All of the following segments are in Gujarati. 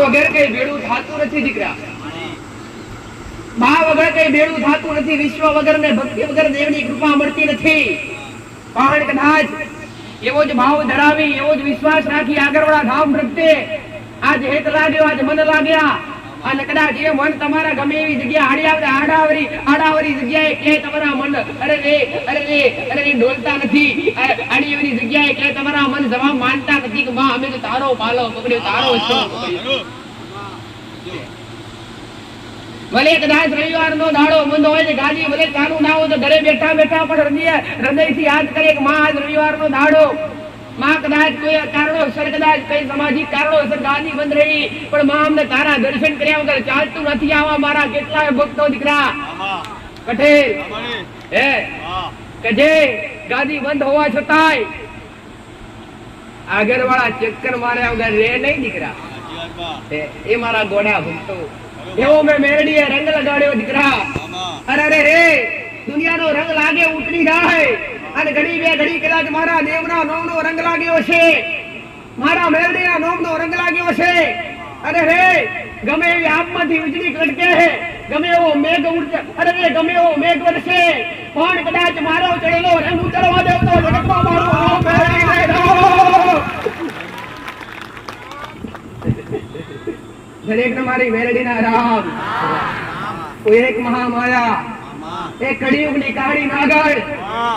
વગર કઈ ભેળું થાતું નથી દીકરા, મા વગર કઈ ભેળું થાતું નથી, વિશ્વ વગર ને ભક્તિ વગર દેવની કૃપા મળતી નથી। પણ કદાચ એવો જ ભાવ ધરાવી, એવો જ વિશ્વાસ રાખી આગળવાળા ધામ પ્રત્યે આજ હેત લાગ્યો, આજ મન લાગ્યા, અને કદાચ એ મન તમારા ગમે એવી જગ્યા આડાવરી જગ્યાએ કે તમારા મન અરે રે ડોલતા નથી, આડી એવી જગ્યાએ કે તમારા મન જવાબ માનતા નથી કે માં અમે તો તારો પાલો પકડ્યો, તારો છો પકડ્યો। ભલે કદાચ રવિવાર નો દાડો બંધ હોય, ગાડી ભલે ચાલુ ના હોય, તો ઘરે બેઠા બેઠા પણ હૃદયથી યાદ કરે કે માં આજ રવિવાર નો દાડો, માં કદાચ કોઈ કારણોસર, કદાચ કઈ સામાજિક કારણોસર ગાદી બંધ રહી, પણ માં અમને તારા દર્શન કર્યા વગર ચાલતું નથી આવા મારા કેટલાય ભક્તો દીકરા કઠેર હે કજે ગાદી બંધ હોવા છતાંય આગળ વાળા ચક્કર માર્યા વગર રે નહીં દીકરા, એ મારા ગોડા ભક્તો। એવો મેં મેરડીએ રંગ લગાડ્યો દીકરા, અરે રે દુનિયાનો રંગ લાગે ઉતરી જાય, અને ઘડી બે ઘડી કદાચ મારા દેવના નોમનો રંગ લાગ્યો છે, મારા મેરડીના નોમનો રંગ લાગ્યો છે। અરે રે ગમે એવી આપમાંથી વીજળી કડકે, ગમે એવો મેઘ ઉડશે, અરે રે ગમે એવો મેઘ વરસે, પણ કદાચ મારો ચડેલો રંગ ઉતરવા દેવ તો જગતમાં મારો મેરડી રે દરેક મારી મેરડીના રામ, એક મહામાયા, એક કળિયુગની કાળી નાગર,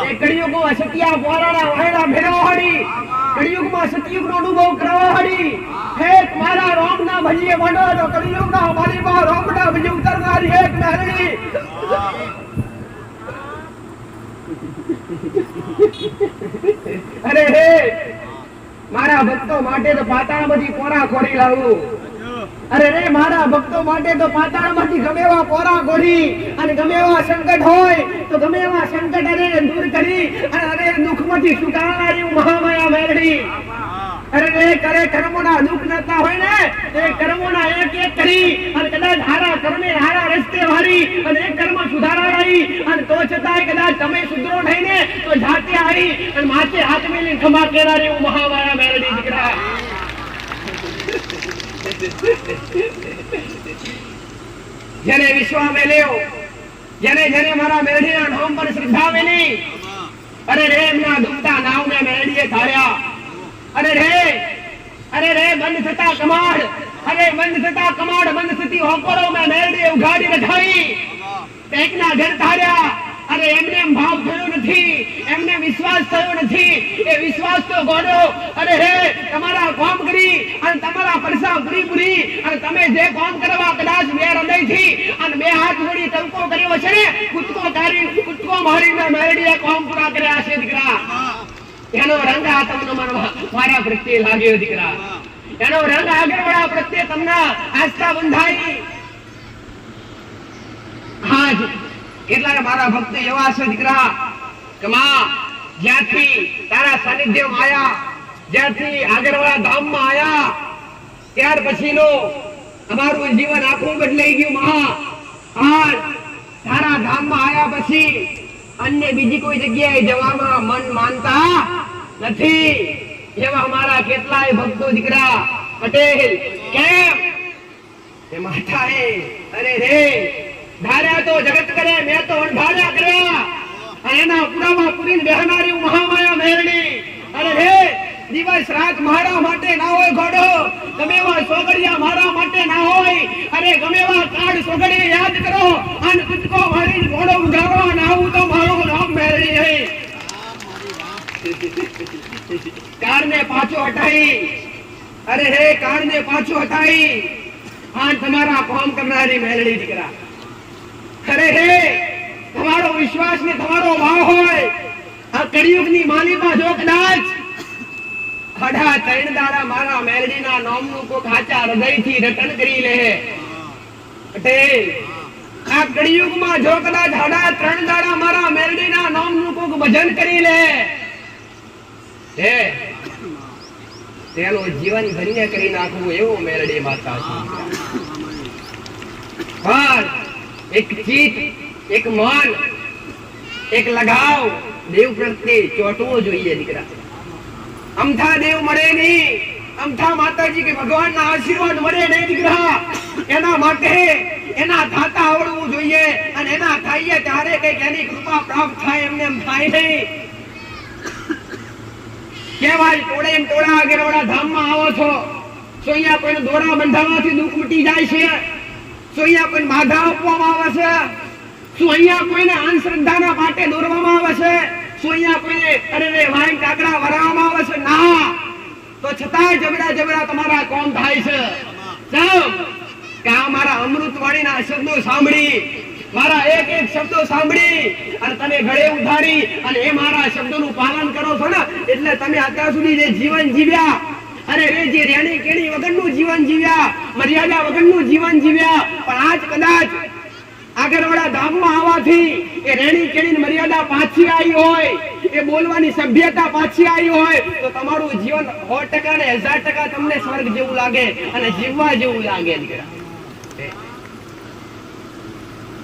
એક કળિયુગમાં સત્યા પોરાણા વાયડા ભેરવાડી, કળિયુગમાં સતયુગનો અનુભવ કરવાડી, એક મારા રામના ભજીએ માંડો તો કળિયુગના મારી માં રામના ભજી ઉતરનારી એક મેરડી। અરે હે મારા ભક્તો માટે તો પાતાળમાંથી પોરા ખોરી લાવું, અરે રે મારા ભક્તો માટે તો પાતાળમાંથી ગમે એવા પોરા ખોરી, અને ગમે એવા સંકટ હોય તો ગમે એવા સંકટ અરે દૂર કરી, અને અરે દુઃખમાંથી છુટાવનારી મહામાયા મેરડી। અરે રે કરે કર્મોના દુઃખ નતા હોય ને, એ કર્મોના એક એક કરી, અને કદાચ હારા કર્મે હારા રસ્તે વાળી, અને એક કર્મ સુધારાઈ, અને તો છતાંય કદાચ તમે સુધરો નહીં ને તો જાતે આવી અને માથે હાથ મેલી ખમા કેનારી મહામાયા મેરડી દીકરા। જેને વિશ્વા મેલ્યો, જેને મારા મેરડીના નામ પર શ્રદ્ધા મેલી, અરે રે એમના ડૂબતા નાવને મેરડીએ ધાર્યા। અરે રે બંધ થતા કમાડ, અરે બંધ થતા કમાડ, બંધ થતી હોકરો મેં મેરડીએ ઉઘાડી રખાઈ, એકના ઘર ધાર્યા। અરે એમને ભાવ થયો નથી, એમને વિશ્વાસ થયો નથી, એ વિશ્વાસ તો ગોડો અરે હે તમારા કામ કરી અને તમારા પરસા પૂરી અને તમે જે કામ કરવા કદાચ બે હૃદયથી અને બે હાથ જોડી તલકો કર્યો છે ને, કૂદકો મારીને મેરડીએ કામ પૂરા કર્યા છે દીકરા। એનો રંગ આ તમને મારા પ્રત્યે લાગ્યો દીકરા, એનો રંગ આગળવાળા પ્રત્યે તમને આસ્થા બંધાઈ। હાજ કેટલા મારા ભક્ત એવા છે દીકરા કે માં જ્યાંથી તારા સાનિધ્યમાં આયા, જ્યાંથી આગળવાળા ધામમાં આયા, ત્યાર પછીનો અમારું જીવન આખું બદલાઈ ગયું માં। આજ તારા ધામમાં આયા પછી અન્ય બીજી કોઈ જગ્યાએ જવામાં મન માનતા નથી, એવા અમારા કેટલાય ભક્તો દીકરા પટેલ કેમ એ માથાએ અરે રે ધાર્યા તો જગત કરે, મેં તો અણધાર્યા કર્યા, અને એના પુરાવા પૂરીને બેહનારી મહામાયા મેરડી। અરે હે દિવસ રાત મારા માટે ના હોય ઘોડો, ગમે એવા સોગડિયા મારા માટે ના હોય, અરે ગમે એવા કાળ સોગડિયા યાદ કરો અને કૂદકો મારીને ઘોડો ઉગાડવા ના આવું તો મારો નામ મેરડી હે। કારને પાછો હટાઈ, અરે હે કારને પાછો હટાઈ આ તમારા કામ કરનારી મેરડી દીકરા। અરે હે તમારો વિશ્વાસ ને તમારો ભાવ હોય, આ કળિયુગની માલિકા જો કદાચ હડા ત્રણ દાડા મારા મેરડીના નામનું કોક હાચા હૃદયથી રટન કરી લે, પટેલ આ કળિયુગમાં જો કદાચ હડા ત્રણ દાડા મારા મેરડીના નામનું કોક ભજન કરી લે, હે તેનું જીવન ધન્ય કરી નાખવું એવો મેરડી માતા છે। પણ એક ચિત્ત, એક મન, એક લગાવ દેવ પ્રત્યે ચોટવો જોઈએ દીકરા। અમથા દેવ મળે નહીં, અમથા માતાજી કે ભગવાનના આશીર્વાદ મળે નહીં દીકરા, એના માટે એના થાતા આવડવું જોઈએ, અને એના થાય ત્યારે કઈક એની કૃપા પ્રાપ્ત થાય, એમને એમ થાય નહીં. કેવાય ટોળે ટોળા આગેવાળા ધામમાં આવો છો, શું અહીંયા કોઈને દોરા બંધાવવાથી દુઃખ મટી જાય છે? શું અહીંયા કોઈ બાધા આપવામાં આવે છે? શું અહીંયા કોઈને અંધશ્રદ્ધાના પાટે દોરવામાં આવે છે? શું અહીંયા કોઈને અરે વાઈન કાકડા વરાવવામાં આવે છે? ના. તો છતાંય જબડા જબડા તમારા કોમ થાય છે. જાઓ કે આ મારા અમૃતવાણીના શબ્દો સાંભળી, મારા એક એક શબ્દો સાંભળી અને તમે ગળે ઉઠાડી અને એ મારા શબ્દોનું પાલન કરો છો ને, એટલે તમે અત્યાર સુધી જે જીવન જીવ્યા, અરે રે જે રેણી કેણી વગરનું જીવન જીવ્યા, મર્યાદા વગરનું જીવન જીવ્યા, પણ આજ કદાચ આગળવાળા ધામમાં આવવાથી એ રેણી કેણી મર્યાદા પાછી આવી હોય, એ બોલવાની સભ્યતા પાછી આવી હોય, તો તમારું જીવન 100% ને 1000% તમને સ્વર્ગ જેવું લાગે અને જીવવા જેવું લાગે.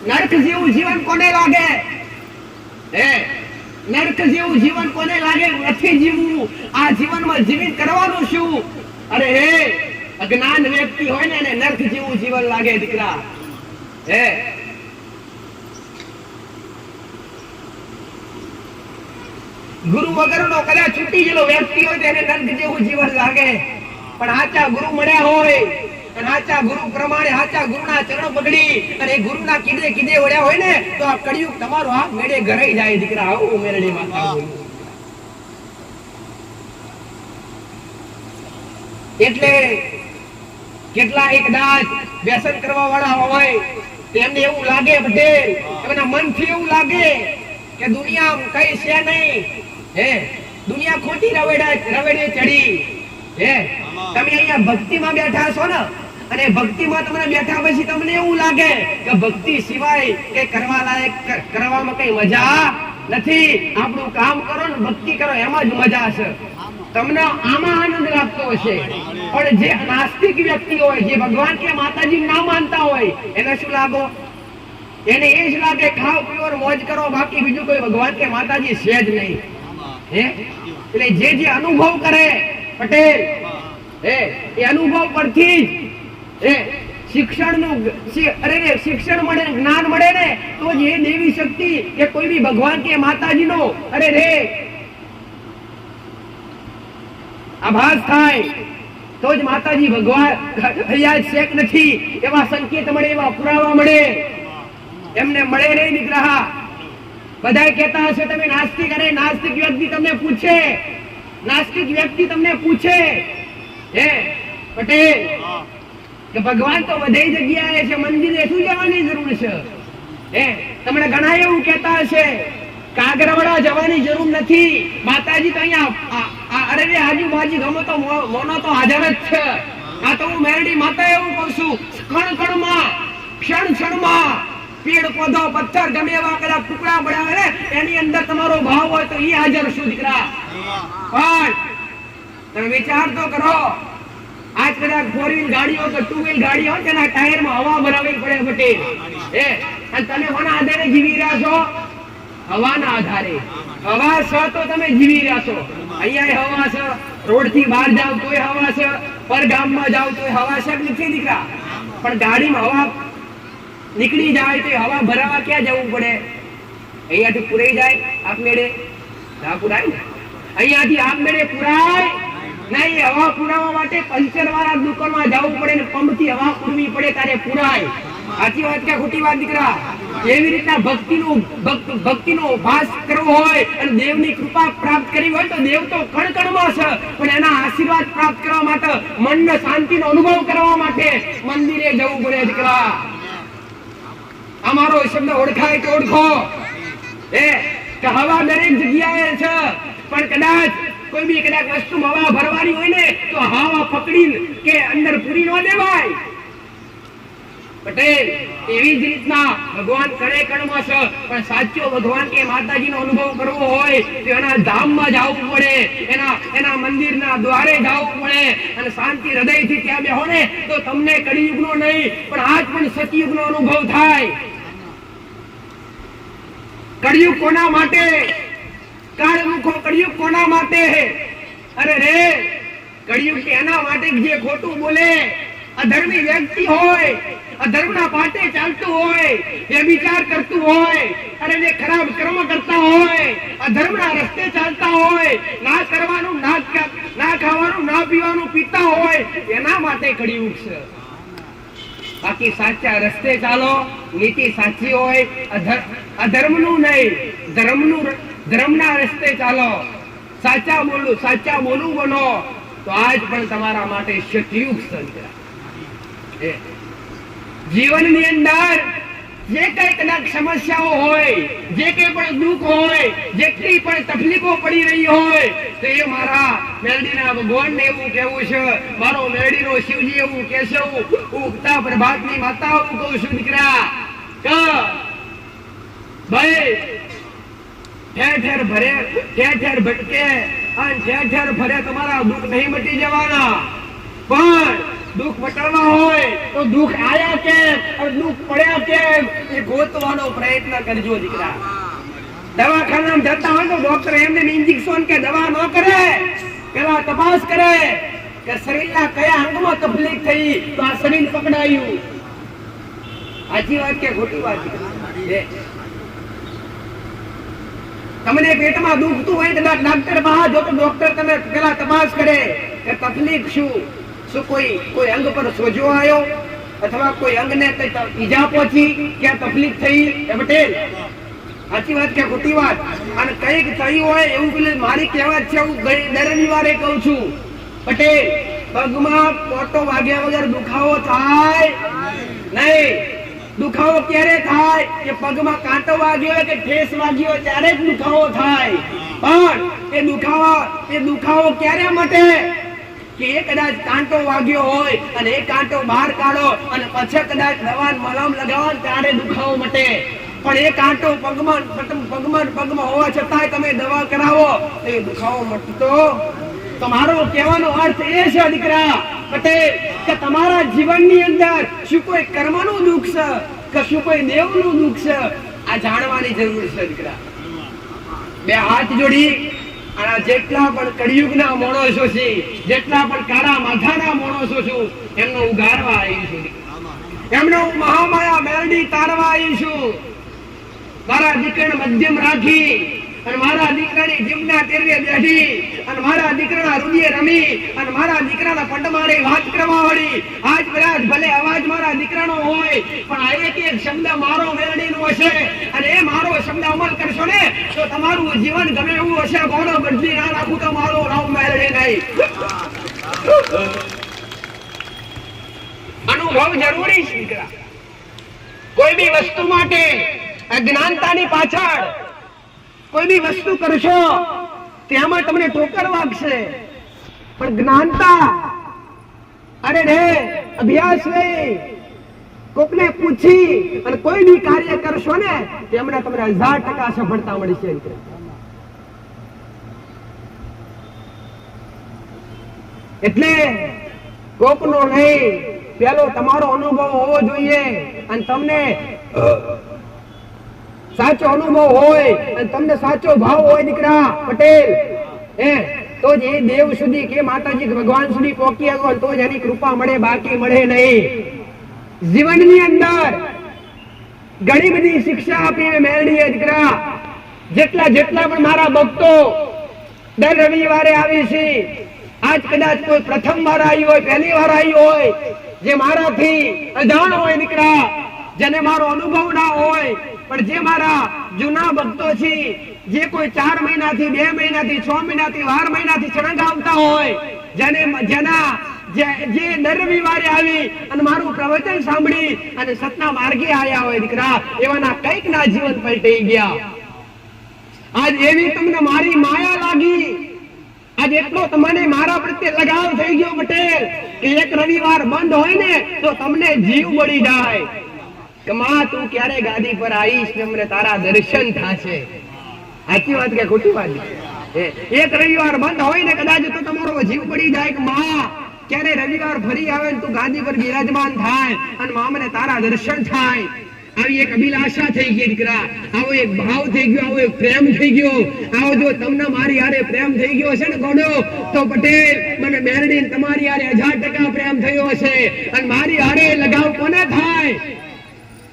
નરક જેવું જીવન કોને લાગે? નરક જેવું જીવન કોને લાગે? નથી જીવવું. આ જીવનમાં જીવિત કરવાનું શું? અરે હે અજ્ઞાન વ્યક્તિ હોય ને એને નરક જેવું જીવન લાગે દીકરા. ગુરુ વગરનો કદાચ છૂટી ગયેલો વ્યક્તિ હોય તેને નરક જેવું જીવન લાગે, પણ આચા ગુરુ મળ્યા હોય અને આચા ગુરુ પ્રમાણે આચા ગુરુના ચરણ પકડી અને ગુરુના કીધે કીધે વળ્યા હોય ને, તો આ કળિયુગ તમારો આ મેળે ઘરાઈ જાય દીકરા. આવું મેરડી માતા બોલ્યું. એટલે કેટલા એક દાસ વ્યસન કરવા વાળા હોય તેમને એવું લાગે, પટેલ એમના મનથી એવું લાગે કે દુનિયા કઈ છે નહીં, દુનિયા ખોટી રવેડે ચડી. તમે અહીંયા ભક્તિમાં બેઠા છો ને, અને ભક્તિમાં તમને બેઠા પછી તમને એવું લાગે કે ભક્તિ સિવાય કે કરવા લાયક કરવામાં કઈ મજા નથી. આપણું કામ કરો ને ભક્તિ કરો એમાં જ મજા છે. તમને આમાં આનંદ લાગતો હશે, પણ જે નાસ્તિક વ્યક્તિ હોય, જે ભગવાન કે માતાજી ના માનતા હોય, એને શું લાગો? એને એ જ લાગે ખાઓ પીઓ મોજ કરો, બાકી બીજું કોઈ ભગવાન કે માતાજી છે જ નહીં. એટલે જે અનુભવ કરે પટેલ, એ અનુભવ પરથી જ શિક્ષણ મળે, જ્ઞાન મળે ને, તો જ એ દેવી શક્તિ કે કોઈ બી ભગવાન કે માતાજી નો અરે રે આભાસ થાય, તો જ માતાજી ભગવાન હૈયા શેક નથી એવા સંકેત મળે, એવા પુરાવા મળે. એમને મળે નહીં દીકરા. બધા કહેતા હશે તમે નાસ્તિક, અરે નાસ્તિક વ્યક્તિ તમને પૂછે, નાસ્તિક વ્યક્તિ તમને પૂછે પટેલ કે ભગવાન તો બધી જગ્યાએ છે, મંદિરે શું જવાની જરૂર છે? તમને ઘણા એવું કહેતા હશે કે આગરવાડા જવાની જરૂર નથી, માતાજી તો અહીંયા અરે રે આજુબાજુ ગમે તો મોનો તો હાજર જ છે. આ તો હું મેરડી માતા એવું કહું છું, કણ કણમાં ક્ષણ ક્ષણમાં પેડ પૌધો પથ્થર ગમે એવા કદાચ ટુકડા બનાવે ને, એની અંદર તમારો ભાવ હોય તો એ હાજર શું દીકરા. પણ તમે વિચાર તો કરો, આજ કદાચ 4 વ્હીલ ગાડીઓ કે 2 વ્હીલ ગાડીઓ તેના ટાયરમાં હવા ભરાવી પડે પટેલ, અને તમે કોના આધારે જીવી રહ્યા છો? હવાના આધારે. હવા છે તો તમે જીવી રહ્યા છો. અહીંયા હવા છે, રોડ થી બહાર જાવ તોય હવા છે, પર ગામમાં જાવ તોય હવા છે નથી દીકરા. પણ ગાડીમાં હવા નીકળી જાય તો હવા ભરાવા ક્યાં જવું પડે? અહીંયાથી પુરાઈ જાય આપમેળે? ના પુરાય ને. અહીંયાથી આપમેળે પુરાય નહીં. હવા પુરાવા માટે પંચર વાળા દુકાનમાં જવું પડે ને પંપ થી હવા પૂરવી પડે ત્યારે પુરાય. સાચી વાત કે ખોટી વાત દીકરા? એવી રીતના ભક્તિનો ભાસ કરવો હોય અને દેવની કૃપા પ્રાપ્ત કરવી હોય તો દેવ તો કણ કણમાં છે, પણ એના આશીર્વાદ પ્રાપ્ત કરવા માટે, મનને શાંતિનો અનુભવ કરવા માટે મંદિરે જવું પડે દીકરા. અમારો શબ્દ ઓળખાય તો ઓળખો કે હવા દરેક જગ્યાએ છે, પણ કદાચ કોઈ બી કદાચ વસ્તુ હવા ભરવાની હોય ને તો હવા પકડી કે અંદર પૂરી ન દેવાય પટેલ. એવી જ રીતના ભગવાન કણે કણમાં છે, પણ સાચો ભગવાન કે માતાજીનો અનુભવ કરવો હોય તો એના ધામમાં જવું પડે, એના મંદિરના દ્વારે જવું પડે અને શાંતિ હૃદયથી ત્યાં બેહો ને તો તમને કળિયુગનો નહીં પણ આજ પણ સતયુગનો અનુભવ થાય. કળિયુગ કોના માટે? કાળમુખો કળિયુગ કોના માટે? અરે રે કળિયુગ કે એના માટે જે ખોટું બોલે, અધર્મી વ્યક્તિ હોય, અધર્મના પાટે ચાલતું હોય, વ્યભિચાર કરતું હોય, અને જે ખરાબ કર્મ કરતા હોય, અધર્મના રસ્તે ચાલતા હોય, ના કરવાનું, ના ખાવાનું, ના પીવાનું પીતા હોય, એના માટે કળિયુગ છે. બાકી સાચા રસ્તે ચાલો, નીતિ સાચી હોય, અધર્મનું નહીં, ધર્મના રસ્તે ચાલો, સાચા બોલું બનો, તો આજ પણ તમારા માટે સતયુગ છે. જીવનની અંદર જે કઈ કદાચ સમસ્યાઓ હોય, જે કઈ પણ દુઃખ હોય, જેટલી પણ તકલીફો પડી રહી હોય, તો એ મારા મેલડીના ભગવાનને એવું કહેવું છે, મારો મેલડીનો શિવજી એવું કહેશે, ઉગતા પ્રભાતની માતા હું કહું છું દીકરા કે ભાઈ ઠેર ઠેર ભટકે અને ઠેર ઠેર ફરે, તમારા દુઃખ નહીં મટી જવાના, પણ દુઃખ મટાડવા હોય તો દુઃખ આયા કે દુઃખ પડ્યા કે એ ગોતવાનો પ્રયત્ન કરજો દીકરા. દવાખાનામાં જતા હોય તો ડોક્ટર એમને ઇન્જેક્શન કે દવા ન કરે, પેલા તપાસ કરે કે શરીરના કયા અંગમાં તકલીફ થઈ તો આ શરીર પકડાયું. સાચી વાત કે ખોટી વાત? તમને પેટમાં દુખતું હોય કદાચ ડોક્ટર બહાર જો તો ડોક્ટર તમે પેલા તપાસ કરે કે તકલીફ શું કોઈ અંગ પર સોજો આવ્યો અથવા કોઈ અંગને ઈજા પહોંચી, ક્યાં તકલીફ થઈ, એ પટેલ સાચી વાત કે ખોટી વાત? અને કઈક થયું હોય એવું પેલું મારી કહેવત છે, હું દર રવિવારે કહું છું પટેલ, પગમાં પોટો વાગ્યા વગર દુખાવો થાય નહીં. દુખાવો ક્યારે થાય કે પગમાં કાંટો વાગ્યો કે ઠેસ વાગ્યો ત્યારે જ દુખાવો થાય. પણ એ દુખાવો ક્યારે મટે કે એ કદાચ કાંટો વાગ્યો હોય અને એ કાંટો બહાર કાઢો અને પછી કદાચ દવા મલમ લગાવો ત્યારે દુખાવો મટે. પણ એ કાંટો પગમાં હોવા છતાંય તમે દવા કરાવો તો એ દુખાવો મટતો. તમારો કહેવાનો અર્થ એ છે દીકરા પટેલ કે તમારા જીવનની અંદર શું કોઈ કર્મનું દુઃખ છે કે શું કોઈ દેવનું દુઃખ છે, આ જાણવાની જરૂર છે દીકરા. બે હાથ જોડી અને જેટલા પણ કળિયુગના માણસો છે, જેટલા પણ કાળા માથાના માણસો છું, એમનો ઉગારવા આવી છું, એમનો મહામાયા મેલડી તારવા આવી છું. મારા દીકરાને મધ્યમ રાખી અને મારા દીકરાની જીભના ટેરવે બેઠી અને મારા દીકરાના હૃદય રમી અને મારા દીકરાના પટમારે વાત કરવા વાળી, આજ કદાચ ભલે અવાજ મારા દીકરાનો હોય પણ આ એક શબ્દ મારો મેલડીનો હશે અને એ મારો શબ્દ અમલ કરશો ને તો તમારું જીવન ગમે એવું હશે, ઘોડો બદલી ના રાખું તો મારો નામ મેલડી નહીં. અનુભવ જરૂરી છે દીકરા. કોઈ બી વસ્તુ માટે અજ્ઞાનતાની પાછળ કોઈ બી વસ્તુ કરશો તેમાં તમને ઠોકર વાગશે, પણ જ્ઞાનતા અરે રે અભ્યાસ નહીં, કોકને પૂછી અને કોઈ બી કાર્ય કરશો ને તેમને તમને 1000% સફળતા મળશે. એટલે કોકનો નહીં, પેલો તમારો અનુભવ હોવો જોઈએ અને તમને સાચો અનુભવ હોય અને તમને સાચો ભાવ હોય દીકરા પટેલ, તો જ એ દેવ સુધી કે માતાજી ભગવાન સુધી પહોંચી આવ્યો તો જ એની કૃપા મળે, બાકી મળે નહીં. જીવનની અંદર ઘણી બધી શિક્ષા આપી મેળવીએ દીકરા. જેટલા પણ મારા ભક્તો દર રવિવારે આવી છે, આજ કદાચ કોઈ પ્રથમ વાર આવી હોય, પહેલી વાર આવી હોય, જે મારાથી અજાણ હોય દીકરા, જેને મારો અનુભવ ના હોય, પણ જે મારા જૂના ભક્તો છે, જે કોઈ 4 મહિનાથી 2 મહિનાથી 6 મહિનાથી 12 મહિનાથી સળંગ આવતા હોય, જે દર રવિવારે આવી અને મારું પ્રવચન સાંભળી અને સતના માર્ગે આવ્યા હોય દીકરા, એવાના કઈક ના જીવન પલટી ગયા. આજ એવી તમને મારી માયા લાગી, આજ એટલો તમને મારા પ્રત્યે લગાવ થઈ ગયો પટેલ કે એક રવિવાર બંધ હોય ને તો તમને જીવ બળી જાય કે માં તું ક્યારે ગાદી પર આવીશ ને મને તારા દર્શન થશે. સાચી વાત કે ખોટી વાત? એક રવિવાર બંધ હોય ને કદાચ તો તમારો જીવ પડી જાય કે માં ક્યારે રવિવાર ફરી આવે ને તું ગાદી પર બિરાજમાન થાય અને માં મને તારા દર્શન થાય. આવી એક અભિલાષા થઈ ગઈ દીકરા, આવો એક ભાવ થઈ ગયો, આવો એક પ્રેમ થઈ ગયો. આવો જો તમને મારી હારે પ્રેમ થઈ ગયો છે ને ગોડો, તો પટેલ મને મેરડીને તમારી હારે 1000% પ્રેમ થયો હશે. અને મારી હારે લગાવ કોને થાય?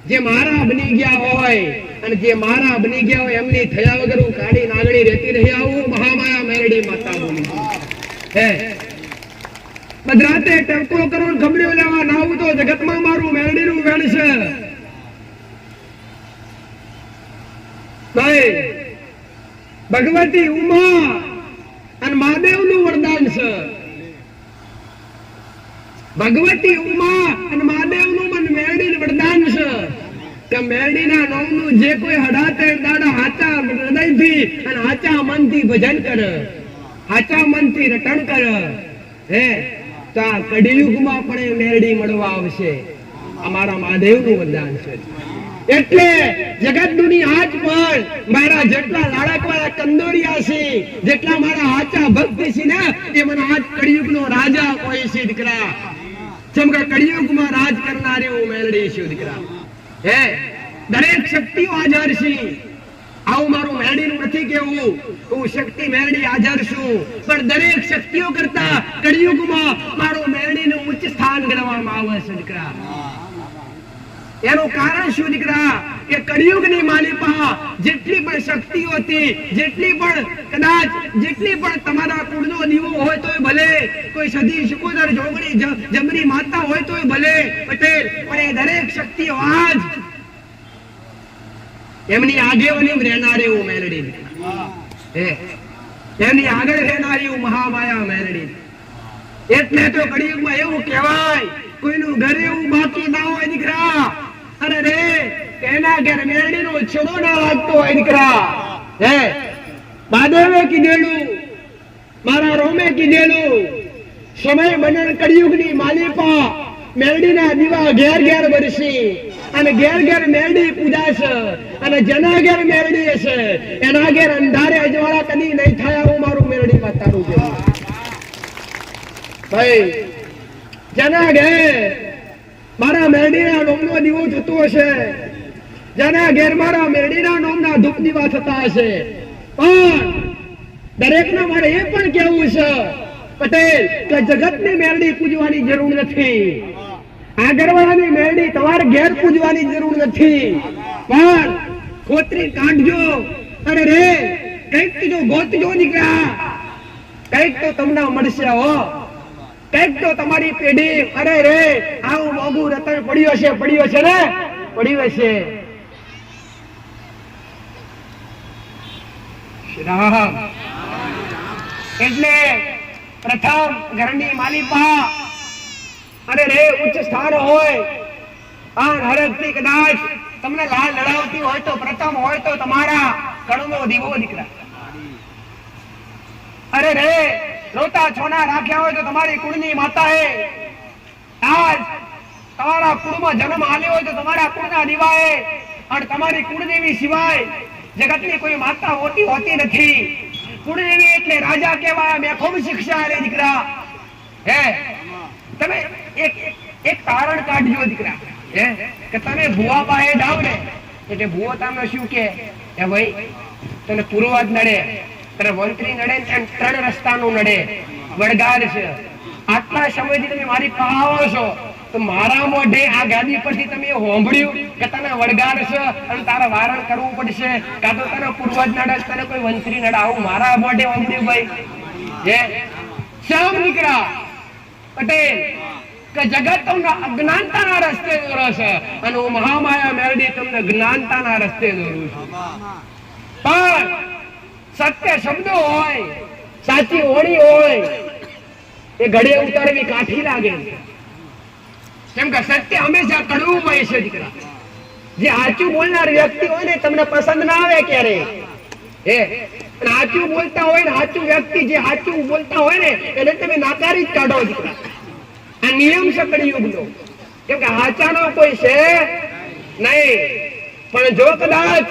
જે મારા બની ગયા હોય. અને જે મારા બની ગયા હોય એમની થયા વગર હું કાઢી નાગણી રહેતી રહી આવું. મહામાયા મેરડી માતા બોલી હે બદરાતે ટેમ્પો કરો ગમડીઓ લેવા નાવું તો જગતમાં મારું મેરડીનું વેણ છે ભાઈ. ભગવતી ઉમા અને મહાદેવનું વરદાન છે. ભગવતી ઉમા અને મહાદેવનું મન મેરડીનું વરદાન છે કે મેરડીના નામનું જે કોઈ 78 દાડા હાચા હૃદયથી અને હાચા મનથી ભજન કરે, હાચા મનથી રટણ કરે હે તો આ કળિયુગમાં પણ એ મેરડી મળવા આવશે. અમારા મહાદેવનું વરદાન છે. એટલે જગત દુની આજ પણ મારા જેટલા લાડકવાળા કંદોરિયા છે, જેટલા મારા હાચા ભક્ત છે ને એ મને આજ કળિયુગનો રાજા કોઈ છે દીકરા. જેમ કે કળિયુગમાં રાજ કરનારી હું મેરડી છું દીકરા હે. દરેક શક્તિઓ હાજર છે. આવું મારું મેરડીનું નથી કેવું, હું શક્તિ મેરડી હાજર છું, પણ દરેક શક્તિઓ કરતા કળિયુગમાં મારું મેરડીનું ઉચ્ચ સ્થાન ગણવામાં આવે છે દીકરા. એનું કારણ શું દીકરા કે કળિયુગની માલિપા જેટલી પણ શક્તિઓ હતી, જેટલી પણ કદાચ જેટલી પણ તમારા કુળનો દીવો હોય તોય ભલે, કોઈ સદી શિકોદર જોગણી જમરી માતા હોય તોય ભલે પટેલ, પણ એ દરેક શક્તિઓ આજ એમની આગેવાની રહેનારી હું મેરડી હે, એમની આગળ રહેનારી હું મહામાયા મેરડી. એટલે તો કળિયુગમાં એવું કહેવાય કોઈનું ઘર એવું બાકી ના હોય દીકરા. અરે રે એના ઘેર મેરડીનો છેડો ના લાગતો હોય દીકરા હે. મહાદેવે કીધેલું, મારા રોમે કીધેલું, સમય બનન કળિયુગની માલિપા મેરડીના દીવા ઘેર ઘેર બરસી અને ઘેર ઘેર મેરડી પૂજાશે. અને જેના ઘેર મેરડી હશે એના ઘેર અંધારે અજવાળા કદી નહીં થાય. હું મારું મેરડી માતાનું કહેવું ભાઈ. જેના ઘેર મારા મેરડીના નોમનો દીવો થતો હશે, જેના ઘેર મારા મેરડીના નોમના ધૂપ દીવા થતા હશે, પણ દરેકને મારે એ પણ કહેવું છે પટેલ કે જગતની મેરડી પૂજવાની જરૂર નથી. આગરવાળાની મેરડી તમારે ઘેર પૂજવાની જરૂર નથી, પણ ખોતરી કાઢજો. અરે રે કઈક તો ગોતજો દીકરા, કઈક તો તમને મળશે હો, કઈક તો તમારી પેઢી. અરે રે આવું મોગું રતન પડ્યો છે, પડ્યો છે ને પડ્યો છે. એટલે પ્રથમ ઘરની માલિપા અરે રે ઉચ્ચ સ્થાન હોય, આ હરકથી કદાચ તમને લાલ લડાવતી હોય તો પ્રથમ હોય તો તમારા કણનો દીવો દીકરા. અરે રે રોતા છોના રાખ્યા હોય તો તમારી કુળની માતાએ આજ તમારા કુળમાં જન્મ આલ્યો હોય તો તમારા કુળના દીવાએ. અને તમારી કુળદેવી સિવાય જગતની કોઈ માતા હોતી નથી. કુળદેવી એટલે રાજા કહેવાય. મેં ખૂબ શિક્ષા આલે દીકરા હે. તમે એક તારણ કાઢજો દીકરા હે કે તમે ભુવા પાસે જાવ ને એટલે ભુવો તમને શું કે ભાઈ તને પૂર્વજ નડે, તને વંતરી નડે, ત્રણ રસ્તાનું નડે, વડગાર છે. આટલા સમયથી તમે મારી પાસે આવો છો તો મારા મોઢે આ ગાદી પરથી તમે હોંભળ્યું કે તને વડગાર છે અને તારે વારણ કરવું પડશે, કાં તો તને પૂર્વજ નડે, તને કોઈ વંતરી નડે, આવું મારા મોઢે હોંભળ્યું ભાઈ હે. શામ દીકરા પટેલ કે જગત તમને અજ્ઞાનતાના રસ્તે દોરે છે અને હું મહામાયા મેરડી તમને જ્ઞાનતાના રસ્તે દોરું છું. પણ સત્ય શબ્દો હોય, સાચી ઓણી હોય એ ઘડે ઉતારવી કાઠી લાગે. કેમ કે સત્ય હંમેશા કડવું હોય છે દીકરા. જે સાચું બોલનાર વ્યક્તિ હોય ને તમને પસંદ ના આવે ક્યારે હે. સાચું બોલતા હોય ને સાચું વ્યક્તિ જે સાચું બોલતા હોય ને એને તમે નાકારી જ કાઢો દીકરા. આ નિયમ છે કળિયુગનો. કેમ કે સાચાનો કોઈ છે નહીં. પણ જો કદાચ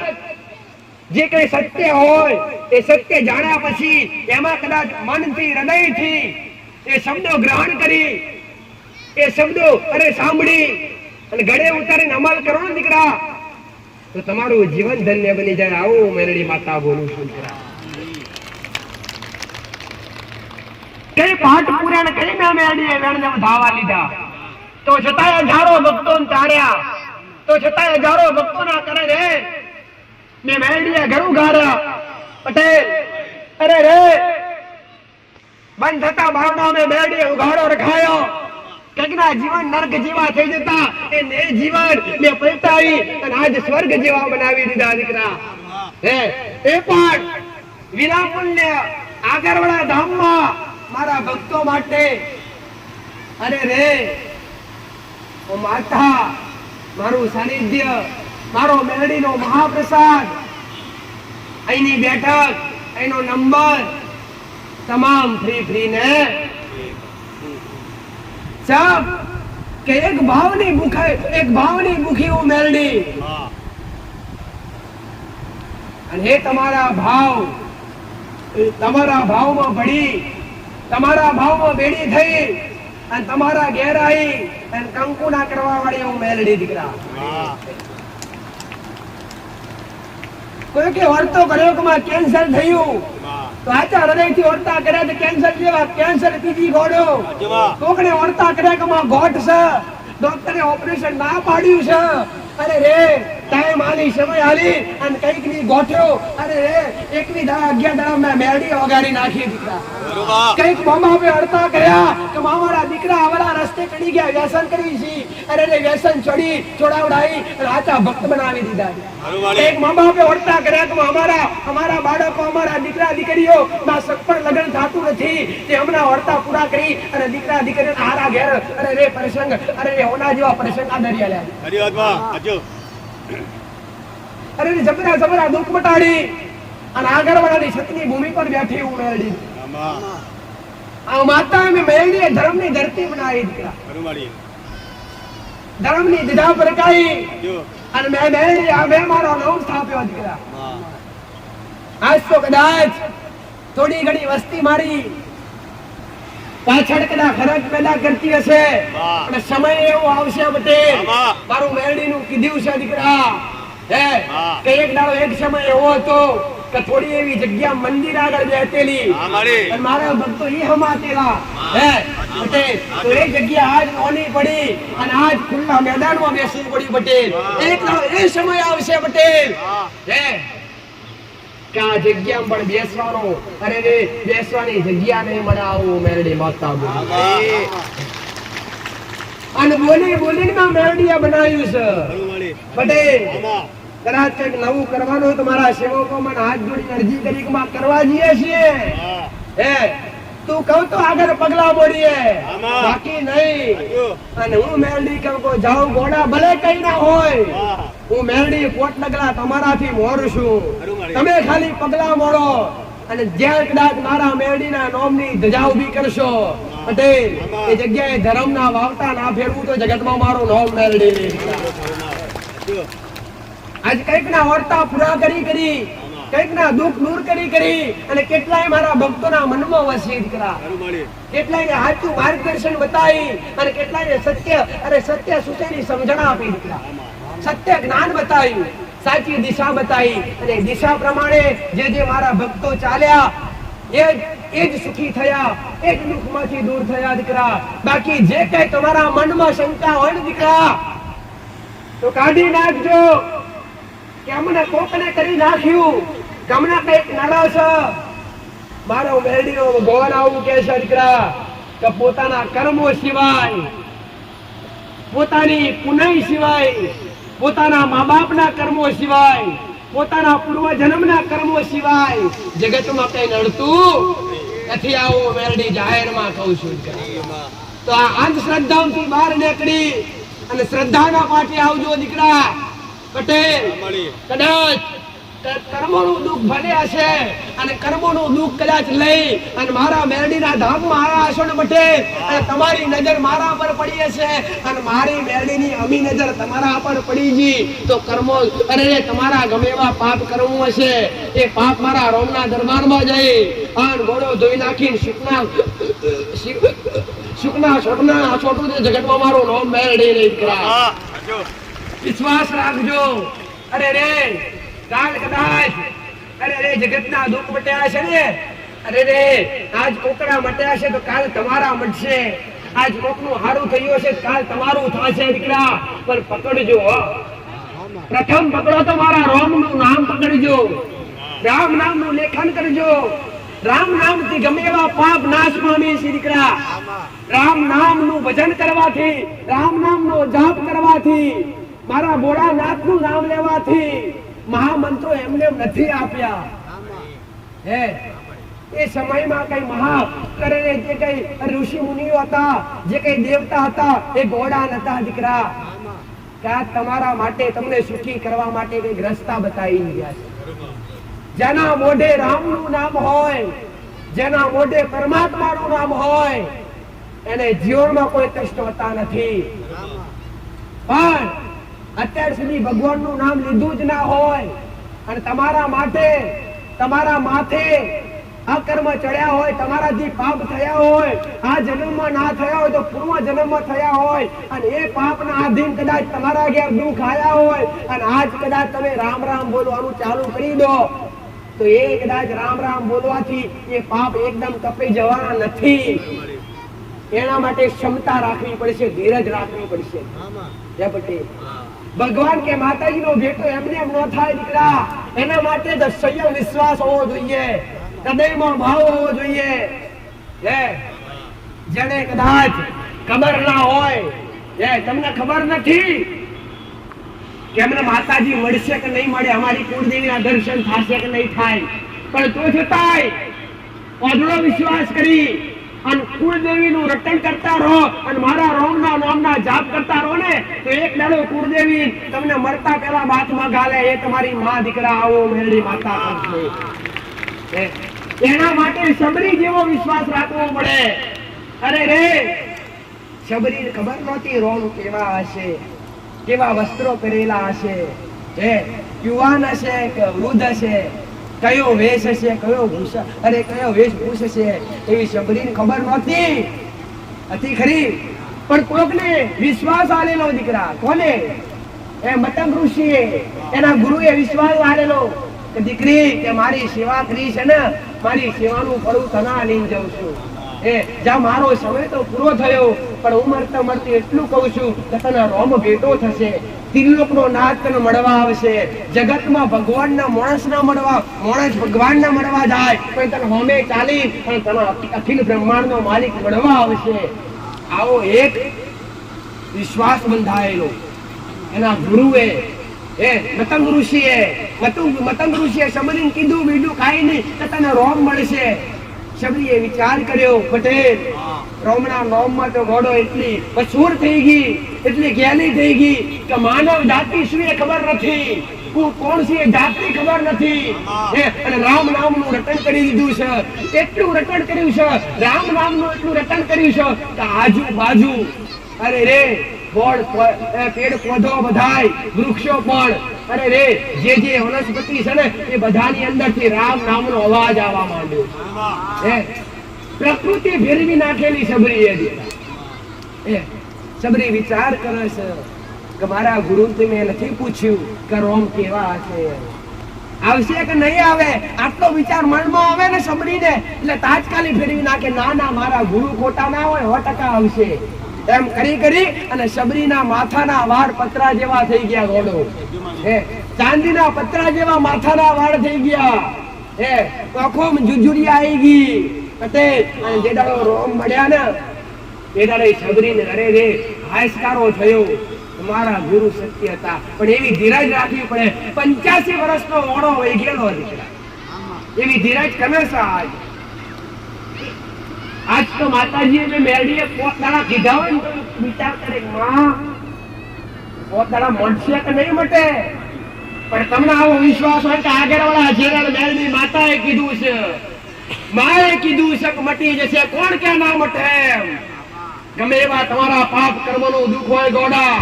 જે કઈ સત્ય હોય એ સત્ય જાણ્યા પછી એમાં કદાચ મનથી હૃદયથી એ શબ્દો ગ્રહણ કરી, એ શબ્દો અરે સાંભળી અને ગળે ઉતારીને અમલ કરો ને દીકરા તો તમારું જીવન ધન્ય બની જાય. આવું મેરડી માતા બોલું છું. કઈ પાઠ પુરાણ કઈ ના મેરડીએ વેણને ધાવા લીધા, તો છતાંય હજારો ભક્તોને તાર્યા, તો છતાંય હજારો ભક્તો ના કરે રે મેં મેરડીએ ઘણું ગાર્યા. પટેલ અરે રે બંધ થતા બારણા મેં મેરડીએ ઉઘાડો રખાયો. કઈકના જીવન નર્ક જેવા થઈ જતા એ જીવન મેં પલટાવી અને આજ સ્વર્ગ જેવા બનાવી દીધા દીકરા. એ પણ વિરામૂલ્ય આગળવાળા ધામમાં મારા ભક્તો માટે. અરે રે ઓ માતા, મારું સાનિધ્ય, મારો મેરડીનો મહાપ્રસાદ, અહીંની બેઠક, અહીંનો નંબર તમામ ફ્રી ને સબ કે એક ભાવની ભૂખી હું મેરડી. અને હે તમારા ભાવમાં પડી, તમારા ભાવમાં બેડી થઈ અને તમારા ઘેરાઈ અને કંકુના કરવા વાળી હું મેલડી દીકરા. કોઈ કે વર્તો કર્યો કે માં કેન્સર થયું, તો આચા હૃદયથી વર્તા કર્યા તો કેન્સર જેવા કેન્સર ત્રીજી ગોળો. કોકને વર્તા કર્યા કે માં ગોઠ છે, ડોક્ટરે ઓપરેશન ના પાડ્યું છે. અરે રે ટાઈમ આલી, સમય આલી અને કઈક ની ગોઠ્યો. અરે રે એકની 11 દાડા મેરડી વગાડી નાખી દીકરા. કઈક મામા બે અડતા કર્યા કે મામારા દીકરા આવડા રસ્તે ચડી ગયા, વ્યસન કરી છે. અરે રે વ્યસન છોડાવડાઈ અને આચા ભક્ત બનાવી દીધા. કઈક મામા બે અડતા કર્યા કે અમારા બાળકો, અમારા દીકરા દીકરીઓ ના સગપણ લગ્ન થતું નથી, તે હમણાં વર્તા પૂરા કરી અને દીકરા દીકરીઓ હારા ઘેર. અરે રે પ્રસંગ, અરે રે હોના જેવા પ્રસંગ આ દરિયા. અરે જબરા દુઃખ મટાડી અને આગળવાળાની છતની ભૂમિ પર બેઠી હું મેરડી. આ માતા મેં મેરડીએ ધર્મની ધરતી બનાવી દીકરા. ધર્મની દીધા પર કાઈ અને મેં મેરડી આ મેં મારો નામ સ્થાપ્યો દીકરા. આજ તો કદાચ થોડી ઘણી વસ્તી મારી પાછળ કદાચ ખર્ચ પેદા કરતી હશે, અને સમય એવો આવશે પટેલ, મારું મેરડીનું કીધું છે દીકરા. કે એક દાડો એક સમય એવો હતો કે થોડી એવી જગ્યા મંદિર આગળ બેઠેલી અને મારા ભક્તો ઈ હમાતેલા. પટેલ તો એ જગ્યા આજ ઓની પડી અને આજ ખુલ્લા મેદાનમાં બેસવું પડ્યું પટેલ. એક દાડો એ સમય આવશે પટેલ કે આ જગ્યા પણ બેસવાનો, અરે રે બેસવાની જગ્યા નહીં મળે. આવું મેરડી માતા બોલી અને બોલીને મેરડીએ બનાવ્યું છે પટેલ. કદાચ કઈક નવું કરવાનું તો મારા સેવકોમાં હાથ જોડી અરજી કરી કે કરવા જઈએ છીએ. તું કહું તો આગળ પગલા બોલીએ, બાકી નહીં. અને હું મેરડી કહું જાઉં ઘોડા ભલે કઈ ના હોય, હું મેરડી કોટ ડગલા તમારાથી મોરું છું, તમે ખાલી પગલા મોડો અને જ્યાં કદાચ મારા મેરડીના નામની ધજા ઉભી કરશો પટેલ, એ જગ્યાએ ધર્મના વાવટા ના ફેરવું તો જગતમાં મારું નામ મેરડી. આજ કઈક ના વર્તા પૂરા કરી કઈક ના દુઃખ દૂર કરી અને કેટલાય મારા ભક્તોના મનમાં વસી દીકરા. કેટલાયને સાચું માર્ગદર્શન બતાવી અને કેટલાયને સત્ય સૂચેની સમજણ આપી દીકરા. સત્ય જ્ઞાન બતાવ્યું, સાચી દિશા બતાવી અને દિશા પ્રમાણે જે મારા ભક્તો ચાલ્યા એ જ સુખી થયા, એ જ દુઃખમાંથી દૂર થયા દીકરા. બાકી જે કઈ તમારા મનમાં શંકા હોય ને દીકરા તો કાઢી નાખજો કે અમને કોકને કરી નાખ્યું, ગમને કઈક નડો છે. મારો મેરડીનો ભગવાન આવું કે છે દીકરા કે પોતાના કર્મો સિવાય, પોતાની પુનઃ સિવાય, પોતાના મા બાપના કર્મો સિવાય, પોતાના પૂર્વ જન્મના કર્મો સિવાય જગતમાં કઈ નડતું નથી. આવું મેરડી જાહેરમાં કહું છું. તો આ અંધશ્રદ્ધાઓથી બહાર નીકળી અને શ્રદ્ધાના પાઠે આવજો દીકરા. પટેલ કદાચ કર્મોનું દુઃખ ભલે હશે અને કર્મોનું દુઃખ કદાચ લઈ અને મારા મેરડીના ધામમાં આવ્યા હશો ને પટેલ, અને તમારી નજર મારા પર પડી હશે અને મારી મેરડીની અમી નજર તમારા પર પડી ગઈ તો કર્મો, અરે તમારા ગમે એવા પાપ કરવું હશે એ પાપ મારા રોમના દરબારમાં જઈ અને ઘોડો ધોઈ નાખીને સુખના છોટું જગતમાં મારું નામ મેરડી નહીં કરાય. વિશ્વાસ રાખજો અરે રે કાલ કદાચ અરે રે જગતના દુઃખ મટ્યા છે ને, અરે રે આજ કોકડા મટ્યા છે તો કાલ તમારા મટશે, આજ કોકનું હારું થયું છે કાલ તમારું થશે દીકરા, પણ પકડજો હો, પ્રથમ પકડો તો મારા રામનું નામ પકડજો, રામ નામનું લેખન કરજો, રામ નામથી ગમે એવા પાપ નાશ પામે છે દીકરા, રામ નામનું ભજન કરવાથી, રામ નામનો જાપ કરવાથી, મારા ભોળાનાથનું નામ લેવાથી મહામંત્રો એમને નથી આપ્યા હે, એ સમયમાં કઈ મહા કરે જે કઈ ઋષિ મુનિઓ હતા, જે કઈ દેવતા હતા, એ ઘોડા નતા દીકરા, કે તમારા માટે તમને સુખી કરવા માટે કઈ રસ્તા બતાવી ગયા છે. જેના મોઢે રામનું નામ હોય, જેના મોઢે પરમાત્માનું નામ હોય, એને જીવનમાં કોઈ કષ્ટ હોતા નથી. પણ અત્યાર સુધી ભગવાનનું નામ લીધું જ ના હોય અને તમારા માટે, તમારા માથે અકર્મ ચડ્યા હોય, તમારાથી પાપ થયા હોય, આ જન્મમાં ના થયા હોય તો પૂર્વ જન્મમાં થયા હોય, અને એ પાપના આધીન કદાચ તમારા ઘેર દુઃખ આયા હોય, અને આજ કદાચ તમે રામ રામ બોલવાનું ચાલુ કરી દો તો એ કદાચ રામ રામ બોલવાથી એ પાપ એકદમ કપાઈ જવાના નથી. એના માટે ક્ષમતા રાખવી પડશે, ધીરજ રાખવી પડશે. જય પટેલ. ભગવાન કે માતાજીનો ભેટો એમને એમ ન થાય દીકરા, એના માટે તો સંયમ વિશ્વાસ હોવો જોઈએ, હૃદયમાં ભાવ હોવો જોઈએ. જેને કદાચ ખબર ના હોય, તમને ખબર નથી કે અમને માતાજી મળશે કે નહીં મળે, અમારી કુળદેવીના દર્શન થશે કે નહીં થાય, પણ તો છતાંય અઢળો વિશ્વાસ કરી અને કુળદેવીનું રટણ કરતા રહો અને મારા રામના નામના જાપ કરતા રહો ને, તો એક દાડો કુળદેવી તમને મરતા પહેલા બાથમાં ગાલે, એ તમારી માં દીકરા આવો મેરડી માતા કરશે. એના માટે સબરી જેવો વિશ્વાસ રાખવો પડે. અરે રે સબરીને ખબર નહોતી રોમ કેવા હશે, કેવા વસ્ત્રો પહેરેલા હશે, યુવાન હશે કે વૃદ્ધ હશે, કયો વેશ હશે, કયો ભૂષા, અરે કયો વેશભૂષ હશે, એવી સબરીને ખબર નહોતી હતી ખરી, પણ કોકને વિશ્વાસ આલેલો દીકરા. કોને? એ મતંગ ઋષિએ, એના ગુરુએ વિશ્વાસ આલેલો કે દીકરી કે મારી સેવા કરી છે ને, મારી સેવાનું ફળ તને લઈને જાઉં છું. જ્યાં મારો સમય તો પૂરો થયો, પણ હું મરતા મરતી એટલું કહું છું કે તને રોમ ભેટો થશે, ત્રિલોકનો નાથ તને મળવા આવશે, જગતમાં ભગવાનના માણસના મળવા, માણસ ભગવાનના મળવા જાય પણ તને હોમે ચાલી અને તને અખિલ બ્રહ્માંડનો માલિક મળવા આવશે. આવો એક વિશ્વાસ બંધાયેલો એના ગુરુએ, મતંગ ઋષિએ સબરીને કીધું બીજું કાંઈ નહીં કે તને રોમ મળશે. સબરીએ વિચાર કર્યો, પટેલ રોમના નામમાં તો ઘોડો એટલી મશહૂર થઈ ગઈ, એટલી જ્ઞાની થઈ ગઈ કે માનવ જાતિ શું એ ખબર નથી, કોણ છે એ જાતિ ખબર નથી, અને રામ નામનું રટણ કરી દીધું છે, એટલું રટણ કર્યું છે, રામ નામનું એટલું રટણ કર્યું છે કે આજુબાજુ અરે રે પેડ પૌધો બધાય, વૃક્ષો પણ, અરે રે જે વનસ્પતિ છે ને એ બધાની અંદરથી રામ નામનો અવાજ આવવા માંડ્યો. પ્રકૃતિ ફેરવી નાખેલી સબરી. સબરી વિચાર કરે છે કે મારા ગુરુથી મેં નથી પૂછ્યું કે રોમ કેવા હશે, આવશે કે નહીં આવે. આટલો વિચાર મનમાં આવે ને સબરીને એટલે તાત્કાલિક ફેરવી નાખે, ના ના મારા ગુરુ ખોટા ના હોય, 100% આવશે. એમ કરી અને સબરીના માથાના વાળ પતરા જેવા થઈ ગયા. ઘોડો ચાંદીના પતરા જેવા માથાના વાળ થઈ ગયા, આંખોમાં જુજુરિયા આવી ગઈ. પટેલ અને જે દાડો રોમ મળ્યા ને એ દાડે સબરીને અરે રે હાશકારો થયો, મારા ગુરુ સત્ય હતા. પણ એવી ધીરજ રાખવી પડે. 85 વર્ષનો ઓણો વહી ગયેલો દીકરા, એવી ધીરજ કને સાજ. આજ તો માતાજીએ મેરડીએ પોતાના કીધા હોય ને તો વિચાર કરે માં પોતાના મળશે કે નહીં મટે. પણ તમને આવો વિશ્વાસ હોય કે આગળ વાળા જેરાલ મેરડી માતાએ કીધું છે, માએ કીધું છે કે મટી જશે, કોણ કે ના મટે. ગમે એવા તમારા પાપ કર્મનું દુઃખ હોય ગોડા,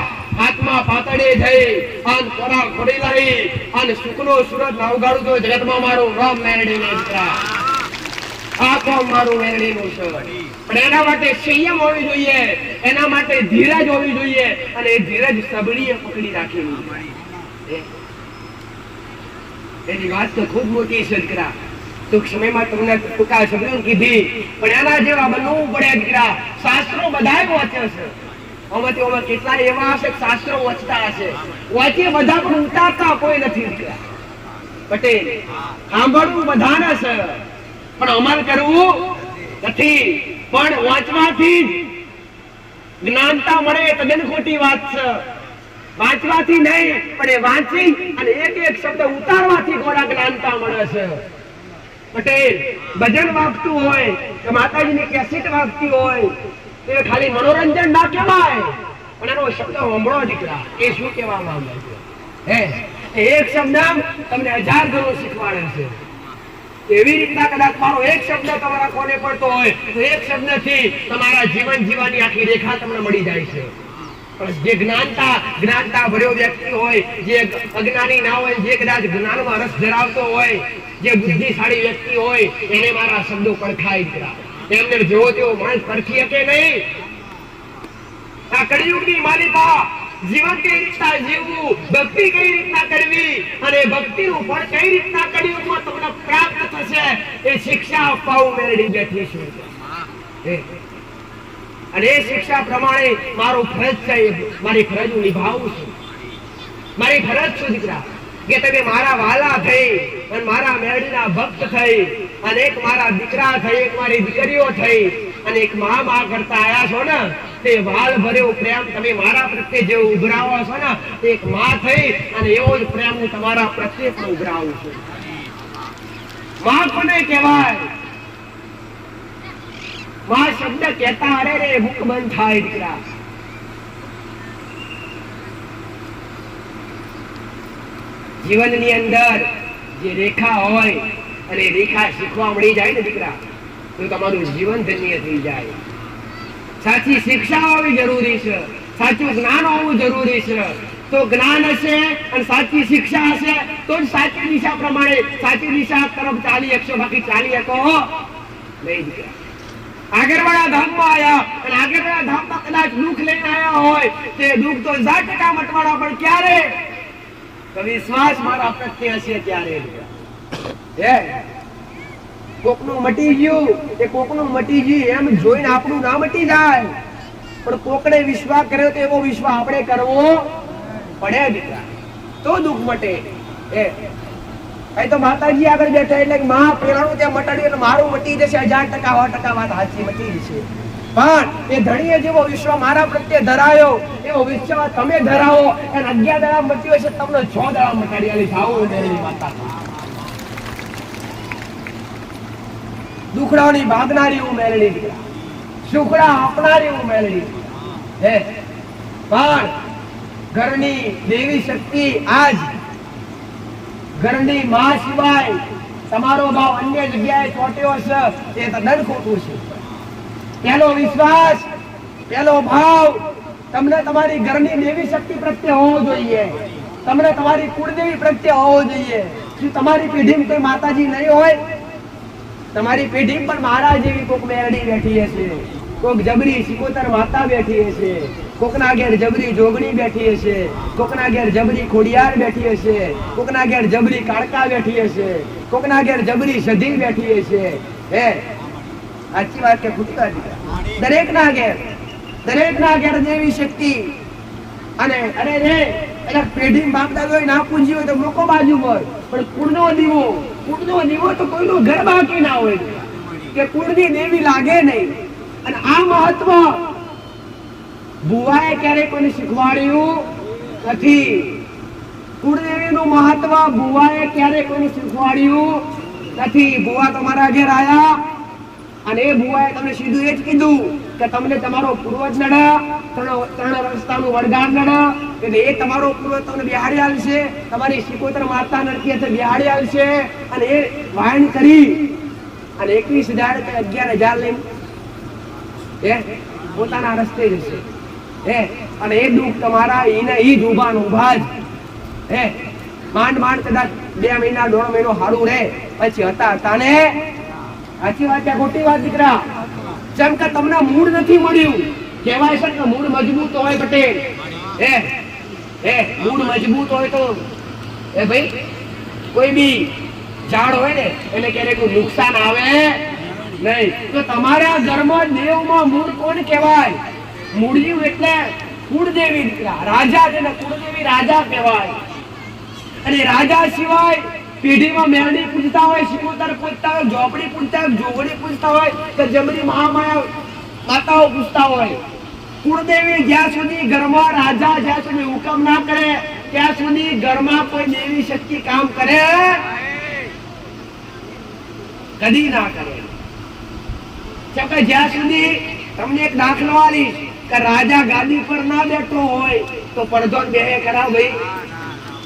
આત્મા પાતળે થઈ આન કોરા ખોડી લઈ અને સુખનો સુરત નાવગાડું તો જગતમાં મારું રામ મેરડી ને દીકરા, આ કોમ મારું મેરડીનું છે. પણ એના માટે સંયમ હોવી જોઈએ, એના માટે ધીરજ હોવી જોઈએ, અને એ ધીરજ સબરીએ પકડી રાખેલી. એની વાત તો ખૂબ મોટી છે દીકરા. ટૂંક સમયમાં તમને ટૂંકા શબ્દો કીધી, પણ એના જેવા બનવું પડે દીકરા. શાસ્ત્રો બધાય વાંચે છે, આમાંથી કેટલા એવા હશે શાસ્ત્રો વાંચતા હશે, વાંચીએ બધા પણ ઉતારતા કોઈ નથી દીકરા. પટેલ સાંભળવું બધાને છે, પણ અમલ કરવું નથી. પણ વાંચવાથી જ્ઞાનતા મળે તદ્દન ખોટી વાત છે. વાંચવાથી નહીં, પણ એ વાંચી અને એક એક શબ્દ ઉતારવાથી થોડા જ્ઞાનતા મળે છે. પટેલ ભજન વાગતું હોય કે માતાજીની કેસેટ વાગતી હોય એ ખાલી મનોરંજન ના કહેવાય, પણ એનો શબ્દ સાંભળો દીકરા, એ શું કહેવા માંગે છે. એક શબ્દ તમને 1000 ગણું શીખવાડે છે. એવી રીતના કદાચ મારો એક શબ્દ તમારા કોને પડતો હોય તો એક શબ્દથી તમારા જીવન જીવવાની આખી રેખા તમને મળી જાય છે. પણ જે જ્ઞાનતા ભર્યો વ્યક્તિ હોય, જે અજ્ઞાની ના હોય, જે કદાચ જ્ઞાનમાં રસ ધરાવતો હોય, જે બુદ્ધિશાળી વ્યક્તિ હોય, એને મારા શબ્દો પડખાય દીકરા. એમને જેવો તેવો માણસ પરખી શકે નહીં. આ કળિયુગની માલિકા જીવન કઈ રીતના જીવવું, ભક્તિ કઈ રીતના કરવી અને ભક્તિનું ફળ કઈ રીતના કળિયુગમાં તમને પ્રાપ્ત થશે એ શિક્ષા અપાવું મેળવી બેઠી છું. અને એ શિક્ષા પ્રમાણે મારો ફરજ છે, મારી ફરજ હું નિભાવું છું. મારી ફરજ શું દીકરા કે તમે મારા વાલા થઈ અને મારા મેળવીના ભક્ત થઈ અને એક મારા દીકરા થઈ, એક મારી દીકરીઓ થઈ અને એક મા કરતા આયા છો ને, તે વાલ ભર્યો પ્રેમ તમે મારા પ્રત્યે જે ઉભરાવો છો ને, એક માં થઈ અને એવો જ પ્રેમ હું તમારા પ્રત્યે પણ ઉભરાવું છું. માં કોને કહેવાય? માં શબ્દ કહેતા અરે રે મુખ બંધ થાય દીકરા. જીવનની અંદર જે રેખા હોય અને રેખા શીખવા મળી જાય ને દીકરા, તો તમારું જીવન ધન્ય થઈ જાય. સાચી શિક્ષા હોવી જરૂરી છે, સાચું જ્ઞાન હોવું જરૂરી છે. તો જ્ઞાન હશે અને સાચી શિક્ષા હશે તો જ સાચી દિશા પ્રમાણે સાચી દિશા તરફ ચાલી શકશો, બાકી ચાલી શકો નહીં દીકરા. આગળવાળા ધામમાં આયા અને આગળવાળા ધામમાં કદાચ દુઃખ લઈને આયા હોય, તે દુઃખ તો 10% મટવાના, પણ ક્યારે? તો વિશ્વાસ મારા પ્રત્યે હશે ત્યારે. કોકનું મટી ગયું એ કોકનું મટી ગયું એમ જોઈને આપણું ના મટી જાય, પણ કોકને વિશ્વાસ કર્યો તો એવો વિશ્વાસ આપણે કરવો પડે દીકરા, તો દુઃખ મટે. તો માતાજી આગળ બેઠા એટલે માં પેલાનું ત્યાં મટાડ્યું એટલે મારું મટી જશે. 1000% 100% વાત સાચી મટી જશે, પણ એ ધણીએ જેવો વિશ્વાસ મારા પ્રત્યે ધરાયો એવો વિશ્વાસ તમે ધરાવો અને 11 દાડા મટ્યો હશે, તમને 6 દાડા મટાડી આલી જાવું મેરી માતા. દુખડાની ભાગનારી હું મેળવી દીકરા, સુખડા આપનારી હું મેળવી. પણ ઘરની દેવી શક્તિ આજ ઘરની માં સિવાય તમારો ભાવ અન્ય જગ્યાએ ચોટ્યો હશે, તે તદ્દન ખોટું છે. પેલો વિશ્વાસ, પેલો ભાવ તમને તમારી ઘરની દેવી શક્તિ પ્રત્યે હોવો જોઈએ, તમને તમારી કુળદેવી પ્રત્યે હોવો જોઈએ. શું તમારી પેઢીમાં કોઈ માતાજી નહીં હોય? તમારી પેઢી પણ મારા જેવી કોક મેરડી બેઠી હશે, કોક જબરી સિકોતર માતા બેઠી હશે, કોકના ઘેર જબરી જોગણી બેઠી હશે, કોકના ઘેર જબરી ખોડિયાર બેઠી હશે, કોકના ઘેર જબરી કાળકા બેઠી હશે, કોકના ઘેર જબરી સધી બેઠી હશે. સાચી વાત કે ખોટી વાત? દરેકના ઘેર દેવી શક્તિ. અને અરે રે એટલે પેઢી બાપ દાદા ના પૂંજી હોય તો મોકો બાજુ હોય, પણ કુળનો દીવો તો કોઈનું ઘર બાકી ના હોય કે કુળની દેવી લાગે નહીં. અને આ મહત્વ બુવાએ ક્યારે કોઈને શીખવાડ્યું નથી. કુળદેવીનું મહત્વ બુવાએ ક્યારે કોઈને શીખવાડ્યું નથી. બુવા તમારા ઘેર આયા અને એ બુવાએ તમને સીધું એ જ કીધું કે તમને તમારો પૂર્વજ નડે, ત્રણ રસ્તાનું વડગાડ નડે, એટલે એ તમારો પૂર્વજ તમને બિહાડી આવશે, તમારી સિકોતર માતા નડતી હશે બિહાડી આવશે, અને એ વાયન કરી અને 21,000 કે 11,000 લઈને પોતાના રસ્તે જશે. અને એ દુઃખ તમારા એને ઈ જ ઉભા જ માંડ કદાચ 2 મહિના 1.5 મહિનો સારું રહે, પછી હતા ને. સાચી વાત કે ખોટી વાત દીકરા? જેમ કે તમને મૂળ નથી મળ્યું, કહેવાય છે કે મૂળ મજબૂત હોય પટેલ, મૂળ મજબૂત હોય તો ભાઈ કોઈ બી ઝાડ હોય ને એને ક્યારેક નુકસાન આવે નહીં. તો તમારા ઘરમાં દેવમાં મૂળ કોણ કહેવાય? મૂળિયું એટલે કુળદેવી દીકરા, રાજા જેને કુળદેવી રાજા કહેવાય. અને રાજા સિવાય પેઢીમાં મેરડી પૂજતા હોય, સિકોતર પૂજતા હોય, ઝોપડી પૂજતા હોય, જોગડી પૂજતા હોય, કે જમણી મહામાયા માતાઓ પૂજતા હોય. કુળદેવી જ્યાં સુધી ઘરમાં રાજા જ્યાં સુધી હુકમ ના કરે ત્યાં સુધી ઘરમાં કોઈ દેવી શક્તિ કામ કરે કદી ના કરે. કે જ્યાં સુધી તમને એક દાખલો આલી કે રાજા ગાદી પર ના બેઠો હોય તો પડદો બેહે ખરા ભાઈ?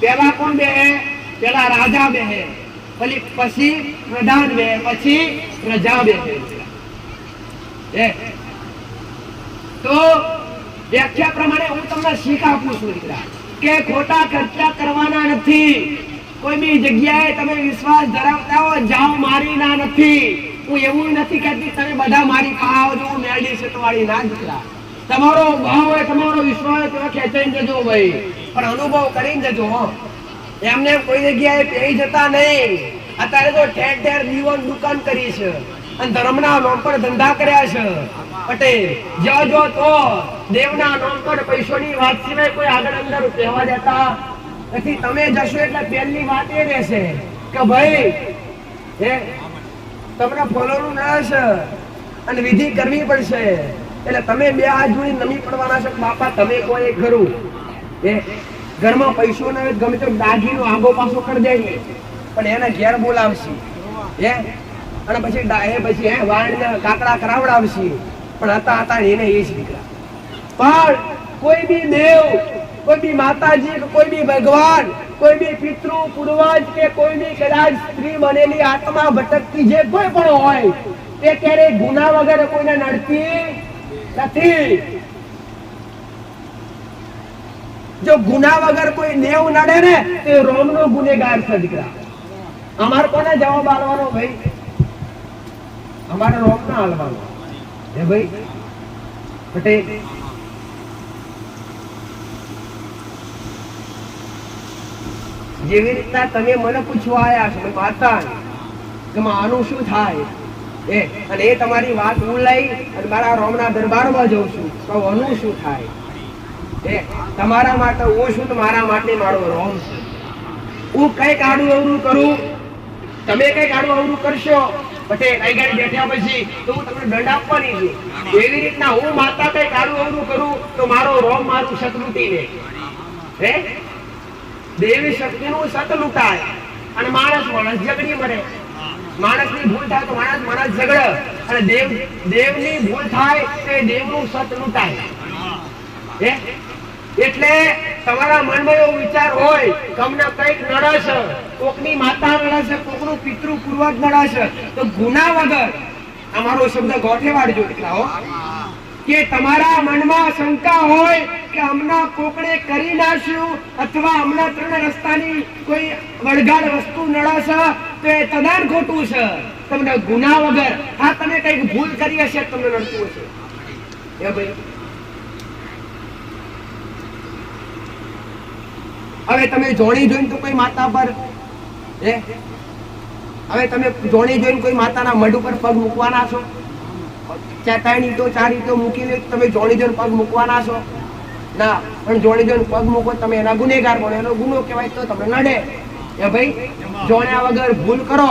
પેલા કોણ બેહે? પેલા રાજા બેહે, પછી પ્રધાન બેહે, પછી પ્રજા બેહે. તો વ્યાખ્યા પ્રમાણે હું તમને શીખ આપું છું દીકરા કે ખોટા ખર્ચા કરવાના નથી. કોઈ બી જગ્યાએ તમે વિશ્વાસ ધરાવતા હો જાઓ, મારી ના નથી. હું એવું નથી કહેતી તમે બધા મારી ખાવ જો મેળવી છે તમારી ના દીકરા. તમારો ભાવ હોય, તમારો વિશ્વાસ હોય ખેંચાઈને જજો ભાઈ, પણ અનુભવ કરીને જજો. એમને કોઈ જગ્યાએ પેઈ જતા નહીં. અત્યારે તો ઠેર ઠેર દીવાની દુકાન કરી છે અને ધર્મના નામ પર ધંધા કર્યા છે. પટેલ જો તો દેવના નામ પર પૈસાની વાત સિવાય કોઈ આગળ અંદર કહેવા દેતા નથી. તમે જશો એટલે પહેલી વાત એ રહેશે કે ભાઈ તમને ફોલોનું ના છે અને વિધિ કરવી પડશે. એટલે તમે બે હાથ જોડી નમી પડવાના છો. બાપા તમે કોઈ ખરું ઘરમાં પૈસો ના ગમે તો દાગીનો આગો પાછો કરી દે પણ એને ઘેર બોલાવશે અને પછી વાણ કાકડા કરાવડાવશે. પણ હતા એને એ જ દીકરા. પણ કોઈ બી દેવ, કોઈ બી માતાજી, કોઈ બી ભગવાન, કોઈ બી પિતૃ પૂર્વજ કે કોઈ બી કદાચ સ્ત્રી બનેલી આત્મા ભટકતી જે કોઈ પણ હોય તે ક્યારેય ગુના વગર કોઈને નડતી નથી. જો ગુના વગર કોઈ દેવ નડે ને તે રોમનો ગુનેગાર છે દીકરા. અમારે કોને જવાબ આલવાનો ભાઈ? અમારે રોમ ના આલવાનો હે ભાઈ પટેલ. જેવી રીતના તમે મને પૂછવા આવ્યા છો માતા કે આનું શું થાય અને એ તમારી વાત હું લઈ અને મારા રોમના દરબારમાં જઉં છું તો આનું શું થાય તમારા માટે હું શું તો મારા માટે મારો રોમ છે. હું કઈક આડું અવરું કરું, તમે કઈક આડું અવરું કરશો પટેલ આગળ બેઠ્યા પછી તો હું તમને દંડ આપવાની છું. એવી રીતના હું માતા કઈક આડું અવરું કરું તો મારો રોમ મારું સત લૂંટી લે. દેવી શક્તિનું સત લૂંટાય અને માણસ ઝઘડી મરે. માણસની ભૂલ થાય તો માણસ ઝઘડે અને દેવની ભૂલ થાય તો દેવનું સત લૂંટાય. એટલે તમારા મનમાં એવો વિચાર હોય કે અમને કઈક નડે છે, કોકની માતા નડે છે, કોકનું પિતૃ પૂર્વજ નડે છે, તો ગુના વગર અમારો શબ્દ ગોઠે વાળજો દીકરાઓ કે તમારા મનમાં શંકા હોય કે અમના કોકણે કરી નાખ્યું અથવા અમના ત્રણ રસ્તાની કોઈ વળગાડ વસ્તુ નડે છે તો એ તદ્દન ખોટું છે. તમને ગુના વગર હા તમે કઈક ભૂલ કરી હશે તમને નડતું હશે ભાઈ. હવે તમે જોણી જોઈને તો કોઈ માતા પર હવે તમે જોણી જોઈને કોઈ માતાના મઢ ઉપર પગ મૂકવાના છો? ચાર ઈંટો મૂકીને તમે જોણી જોઈને પગ મૂકવાના છો? ના. પણ જોણી જોઈને પગ મૂકો તમે એના ગુનેગાર બનો, એનો ગુનો કહેવાય તો તમને નડે. ભાઈ જોણ્યા વગર ભૂલ કરો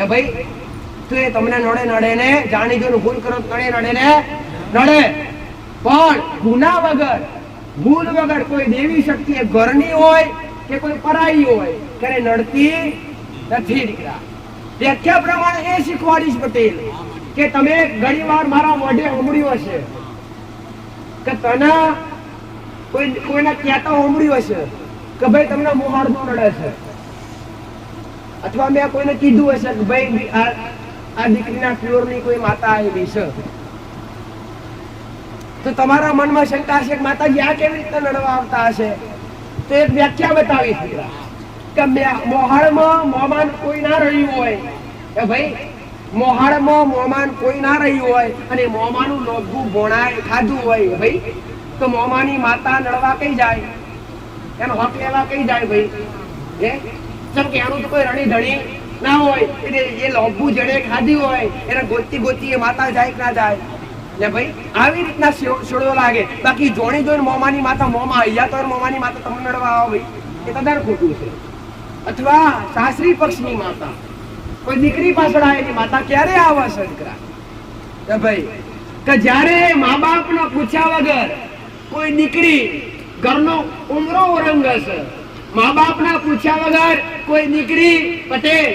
ભાઈ તો એ તમને નડે ને. જાણી જોઈને ભૂલ કરો નડે ને નડે. પણ ગુના વગર ભૂલ વગર કોઈ દેવી શક્તિ ઘરની હોય કે કોઈ પરાઈ હોય ત્યારે નડતી નથી દીકરા. વ્યાખ્યા પ્રમાણે એ શીખવાડીશ પટેલ કે તમે ઘણી વાર મારા મોઢે સાંભળ્યું હશે કે તને કોઈને કહેતા સાંભળ્યું હશે કે ભાઈ તમને મોહાળનું નડે છે, અથવા મેં કોઈને કીધું હશે કે ભાઈ આ દીકરીના પ્યોરની કોઈ માતા આવેલી છે. તો તમારા મનમાં શંકા હશે કે માતાજી આ કેવી રીતે લડવા આવતા હશે? તો એક વ્યાખ્યા બતાવી કે મોહાળમાં મોમાન કોઈ ના રહ્યું હોય કે ભાઈ મોહાળમાં મોમાન કોઈ ના રહ્યું હોય અને મોમાનું લોભું ભોણાય ખાધું હોય ભાઈ તો મોમાની માતા લડવા કઈ જાય? એનો હક લેવા કઈ જાય ભાઈ? જેમ કે એનું તો કોઈ રણી ધણી ના હોય, એટલે એ લોભું જડે ખાધી હોય એને ગોતી ગોતી એ માતા જાય કે ના જાય ને ભાઈ, આવી રીતના છોડવો લાગે. બાકી જોણી જોઈને મોમાની માતા મોમાં અહીંયા તો મોમાની માતા તમને નડવા આવો ભાઈ, એ તદ્દન ખોટું છે. અથવા સાસરી પક્ષની માતા, કોઈ દીકરી પાછળ આવેલી માતા ક્યારે આવે છે દીકરા કે ભાઈ, કે જ્યારે મા બાપ ને પૂછ્યા વગર કોઈ દીકરી ઘરનો ઉમરો ઓરંગ છે, મા બાપ ના પૂછ્યા વગર કોઈ દીકરી પટેલ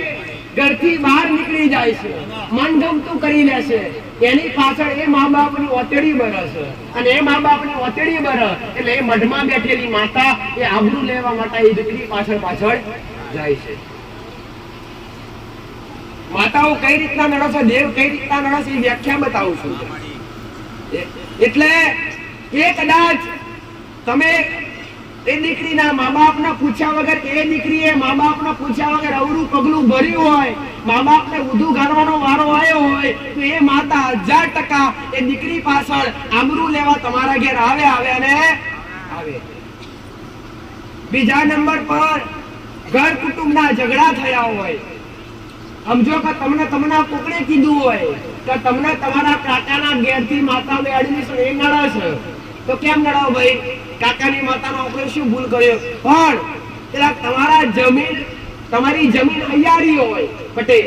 ઘરથી બહાર નીકળી જાય છે, મન ગમતું કરી લે છે, એની પાછળ એ મા બાપ ની ઓતેડી બરે છે. અને એ મા બાપ ની ઓતેડી બરે એટલે એ મઢમાં બેઠેલી માતા એ આબરૂ લેવા માટે એ દીકરી પાછળ પાછળ જાય છે. માતાઓ કઈ રીતના નડે છે, દેવ કઈ રીતના નડે છે, એ વ્યાખ્યા બતાવું છું. એટલે એ કદાચ તમે એ દીકરીના મા બાપ ને પૂછ્યા વગર, એ દીકરીએ મા બાપ ને પૂછ્યા વગર અવરું પગલું ભર્યું હોય, મા બાપ ને ઊંધું ગાળવાનો વારો આવ્યો હોય, તો એ માતા 1000% એ દીકરી પાછળ આબરૂ લેવા તમારા ઘેર આવે અને આવે. બીજા નંબર પર ઘર કુટુંબના ઝઘડા થયા હોય, સમજો કે તમને કોકણે કીધું હોય કે તમને તમારા કાકાના ઘેરથી માતાને એડમિશન એ નડે છે, તો કેમ નડાવ ભાઈ, કાકાની માતાનો આપણે શું ભૂલ કર્યો, પણ પેલા તમારી જમીન હૈયારી હોય પટેલ,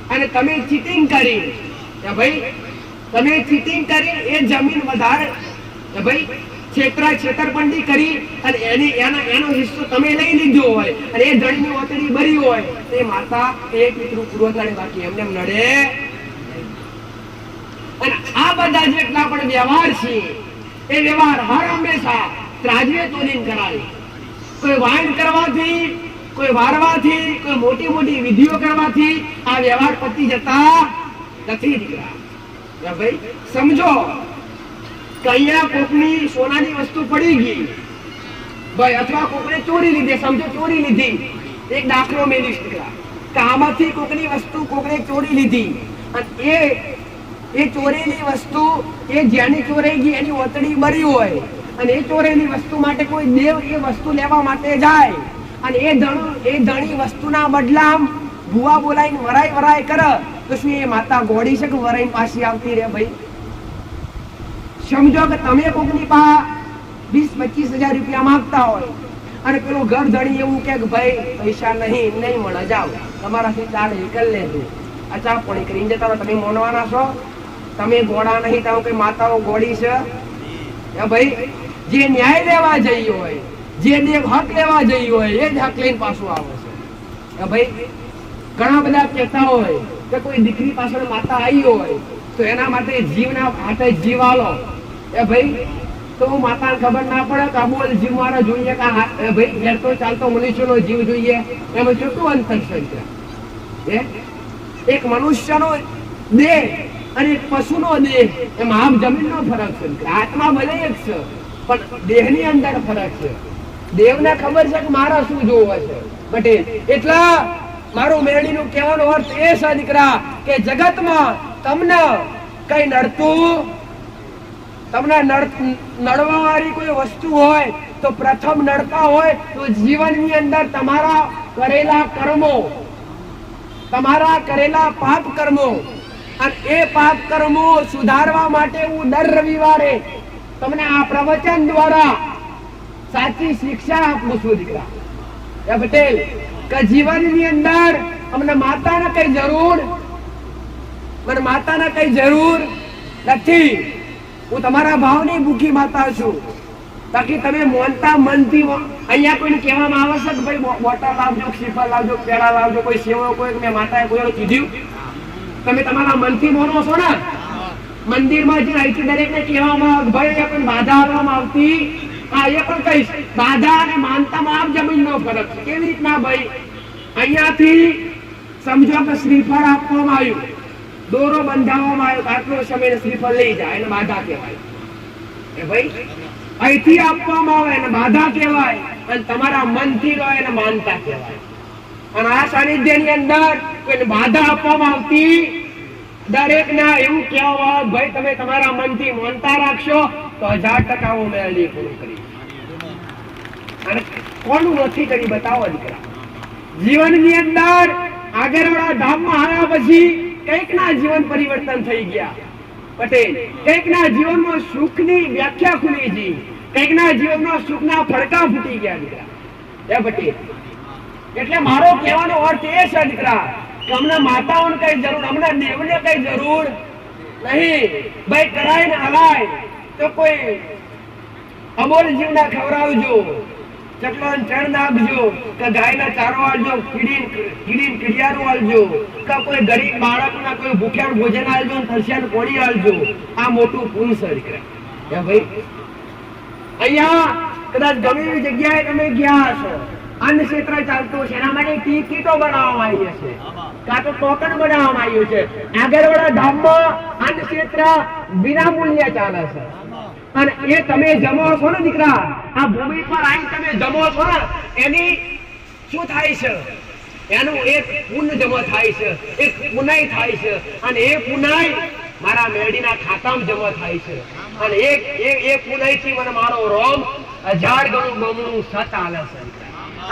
અને તમે ચીટિંગ કરી ભાઈ, તમે ચીટિંગ કરી એ જમીન વધારે ભાઈ છેતરપિંડી કરી અને એનો હિસ્સો તમે લઈ લીધો હોય અને એ ધણીની ઓતડી ભરી હોય, એ માતા એ પિતૃ પૂર્વ નડે, બાકી એમને નડે. અને આ બધા જેટલા પણ વ્યવહાર છે એ વ્યવહાર હર હંમેશા ત્રાજવે તોલીને કરાવે. કોઈ વાઇન કરવાથી, કોઈ વારવાથી, કોઈ મોટી મોટી વિધિઓ કરવાથી આ વ્યવહાર પતી જતા નથી દીકરા. ભાઈ સમજો કે અહીંયા કોકની સોનાની વસ્તુ પડી ગઈ ભાઈ, અથવા કોકને ચોરી લીધી, સમજો ચોરી લીધી, એક દાખલો મેળવીશ દીકરા કે આમાંથી કોકની વસ્તુ કોકને ચોરી લીધી અને એ ચોરેલી વસ્તુ એ જેની ચોરાઈ ગઈ એની ઓતડી બરી હોય અને એ ચોરેલી વસ્તુ માટે કોઈ દેવ એ વસ્તુ લેવા માટે જાય અને એ ધણી વસ્તુના બદલામાં ભુવા બોલાઈને વરાય કરે, તો શું એ માતા ગોળી છે કે વરાઈને પાછી આવતી રે ભાઈ? સમજો કે તમે કોકની પાસે 20-25 હજાર રૂપિયા માંગતા હોય અને પેલો ઘર ધણી એવું કે ભાઈ પૈસા નહીં મળે, જાઓ તમારાથી ચાલે કરી લેજો, અચા પડી કરીને જતા તમે મોનવાના છો, તમે ગોળા નહીં, તાવ કઈ માતાઓ ગોળી છે ભાઈ? જે ન્યાય લેવા જઈ હોય, જે દેવ હક લેવા જઈ હોય એ જ હક લઈને પાછું આવે છે ભાઈ. ઘણા બધા કહેતા હોય કે કોઈ દીકરી પાછળ માતા આવી હોય તો એના માટે જીવના હાથે જીવ આલો ભાઈ, તો માતાને ખબર ના પડે કે બોલ જીવ મારો જોઈએ કે ભાઈ હેરતો ચાલતો મનુષ્યનો જીવ જોઈએ, એમાં કેટલું અંતર છે? એક મનુષ્યનો દેહ અને એક પશુનો દેહ એમાં આમ જમીનનો ફરક છે. આત્મા ભલે એક છે પણ દેહની અંદર ફરક છે. દેવને ખબર છે કે મારા શું જોવું છે પટેલ. એટલે મારું મેરડીનું કહેવાનો અર્થ એ છે દીકરા કે જગતમાં તમને કઈ નડવા વાળી કોઈ વસ્તુ હોય તો પ્રથમ નડતા હોય તો જીવનની અંદર તમારા કરેલા કર્મો, તમારા કરેલા પાપ કર્મો, અને એ પાપ કર્મો સુધારવા માટે હું દર રવિવારે તમને આ પ્રવચન દ્વારા સાચી શિક્ષા આપું છું દીકરા પટેલ. કે જીવનની અંદર અમને માતાને કઈ જરૂર નથી. હું તમારા ભાવની ભૂખી માતા છું. બાકી તમે મોનતા મનથી અહીંયા કોઈને કહેવામાં આવે છે કે ભાઈ બોટલ લાવજો, શ્રીફળ લાવજો, પેડા લાવજો, કોઈ સેવો, કોઈ મેં માતાએ કોઈ કીધું? તમે તમારા મનથી મોનો છો ને? મંદિરમાં જે અહીંથી દરેકને કહેવામાં ભાઈ પણ બાધા આપવામાં આવતી, હા એ પણ કહીશ, બાધા અને માનતામાં આપ જમીનનો ફરક છે. કેવી રીતના ભાઈ? અહીંયાથી સમજો કે શ્રીફળ આપવામાં આવ્યું, દોરો બંધાવવામાં આવ્યો, આટલો સમય શ્રીફળ લઈ જાય એને બાધા કહેવાય ભાઈ. અહીંથી આપવામાં આવે એને બાધા કહેવાય અને તમારા મનથી લો એને માનતા કહેવાય. અને આ સાનિધ્યની અંદર કોઈને બાધા આપવામાં આવતી દરેક ના એવું કહેવા ભાઈ તમે તમારા મનથી માનતા રાખશો તો 1000% હું મેળવી પૂરું કરી. અને કોનું નથી કરી બતાવો દીકરા. જીવનની અંદર આગળવાળા ધામમાં આવ્યા પછી કઈક ના જીવન પરિવર્તન થઈ ગયા પટેલ, કઈક ના જીવનમાં સુખની વ્યાખ્યા ખુલી છે, કઈક ના જીવનમાં સુખના ફડકા ફૂટી ગયા દીકરા એ પટેલ. એટલે મારો કહેવાનો અર્થ એ છે દીકરા કે અમને માતાઓને કઈ જરૂર, અમને દેવને કઈ જરૂર નહીં. ભાઈ કરાય ને હલાય તો કોઈ અમોલ જીવના ખવડાવજો, ચકલો ચણ નાખજો, કે ગાયના ચારો આલજો, કીડી કીડિયારું આલજો, કે કોઈ ગરીબ બાળકના કોઈ ભૂખ્યાનું ભોજન આલજો, તરસ્યાનું પાણી આલજો. આ મોટું પુણ્ય છે દીકરા હે ભાઈ. અહીંયા કદાચ ગમે એવી જગ્યાએ તમે ગયા હશો, અન્ન ક્ષેત્ર ચાલતું છે, એના માટે ટિકિટો બનાવવામાં આવી છે, કાં તો ટોકન બનાવવામાં આવ્યું છે. આગળવાળા ધામમાં અન્ન ક્ષેત્ર વિના મૂલ્યે ચાલે છે. અને એ તમે જમો છો ને દીકરા, આ ભૂમિ પર આવીને તમે જમો છો ને, એની શું થાય છે? એનું એક પુણ્ય જમા થાય છે, એક પુનાઈ થાય છે, અને એ પુનાઈ મારા મેરડીના ખાતામાં જમા થાય છે. અને એક પુનાઈ થી મને મારો રોમ 1000 ગણું બમણું સત આલે છે.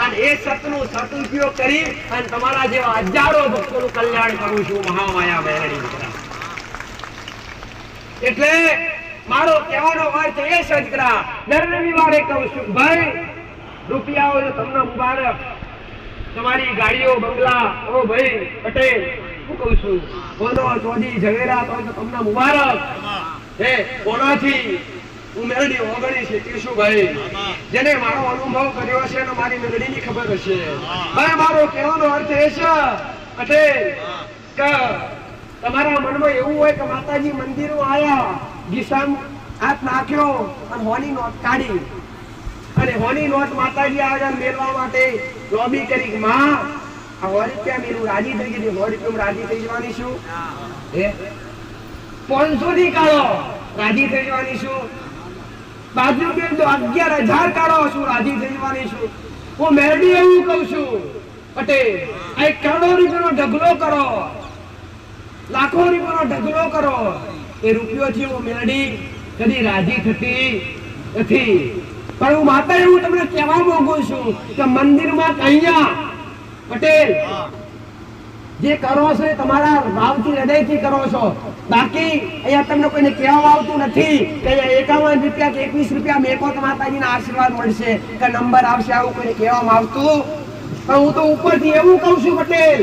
અને એ સતનું સદુપયોગ કરી અને તમારા જેવા હજારો ભક્તોનું કલ્યાણ કરું છું મહામાયા મેરડી દીકરા. એટલે મારો કહેવાનો અર્થ એ છે દીકરા, દર રવિવારે કહું છું ભાઈ રૂપિયા હોય તો તમને મુબારક, તમારી ગાડીઓ બંગલા, ઓ ભાઈ પટેલ હું કહું છું, કોનો ચોધી ઝવેરાત હોય તો તમને મુબારક. હે કોનાથી હું મેરડી ઓગણી શીખીશું ભાઈ, જેને મારો અનુભવ કર્યો છે અને મારી મેરડીની ખબર હશે. ભાઈ મારો કહેવાનો અર્થ એ છે પટેલ કે તમારા મનમાં એવું હોય કે માતાજી મંદિરો આયા, ગીસામ હાથ નાખ્યો અને હોની નોટ કાઢી, અને હોની નોટ માતાજી આગળ મેળવા માટે લોબી કરી, માં આ 100 રૂપિયા મેળવું, રાજી થઈ ગઈ, 100 રૂપિયા રાજી થઈ જવાની છું? હે 500 થી કાઢો, રાજી થઈ જવાની છું? બાજુ બેન તો 11000 કાઢો છું, રાજી થઈ જવાની છું? હું મેરડી એવું કહું છું પટેલ, આ કરોડો રૂપિયાનો ઢગલો કરો, લાખો રૂપિયાનો ઢગલો કરો, એ રૂપિયોથી હું મેરડી કદી રાજી થતી નથી. પણ હું માતા એવું તમને કહેવા માંગુ છું કે મંદિરમાં અહીંયા પટેલ જે કરો છો એ તમારા ભાવથી હૃદયથી કરો છો. બાકી અહીંયા તમને કોઈને કહેવામાં આવતું નથી કે 51 રૂપિયા કે 21 રૂપિયા મેકો તો માતાજીના આશીર્વાદ મળશે કે નંબર આવશે, આવું કોઈને કહેવામાં આવતું. પણ હું તો ઉપરથી એવું કહું છું પટેલ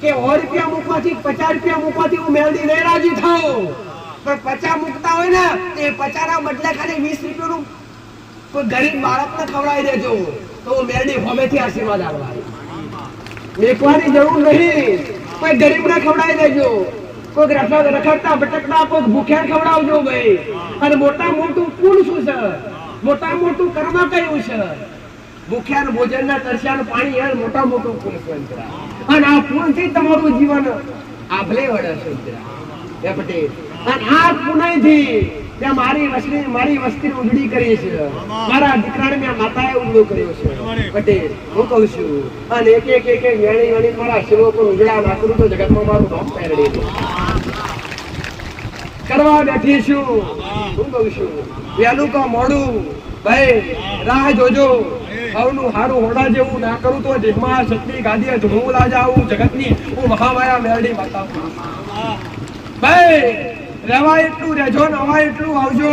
કે 100 રૂપિયા મૂકવાથી 50 રૂપિયા મૂકવાથી હું મેળવી નહીં રાજી થાઉં. પણ 50 મૂકતા હોય ને તે 50 ના બદલે ખાલી 20 રૂપિયાનું કોઈ ગરીબ બાળકને ખવડાવી દેજો તો હું મેરડી હોમેથી આશીર્વાદ આપવા. મેકવાની જરૂર નહીં, કોઈ ગરીબને ખવડાવી દેજો, કોઈ રખડતા ભટકતા કોઈ ભૂખ્યા ખવડાવજો ભાઈ. અને મોટા મોટું પુણ્ય શું છે, મોટા મોટું કર્મ કયું છે? ભૂખ્યાનું ભોજન ના તરસ્યાનું પાણી, એ મોટા મોટું પુણ્ય છે. અને આ પુણ્યથી તમારું જીવન આભલે વળે છે પટેલ. અને આ પુણ્યથી મારી વસ્તી ઉજળી કરી છે, મારા દીકરાને મેં માતાએ ઉજળો કર્યો છે પટેલ. હું કહું છું અને એક વેણી મારા શિરો પર ઉજળા નાખું તો જગતમાં મારું નામ પેરડી કરવા બેઠી છું. હું કહું છું વહેલું કા મોડું ભાઈ રાહ જોજો, હવનું હારું હોડા જેવું ના કરું તો દેહમાં સતની ગાદીએ ધૂળું લા જાઉં. જગતની હું મહામાયા મેરડી માતા ભાઈ. રહેવાય એટલું રહેજો, નવાય એટલું આવજો.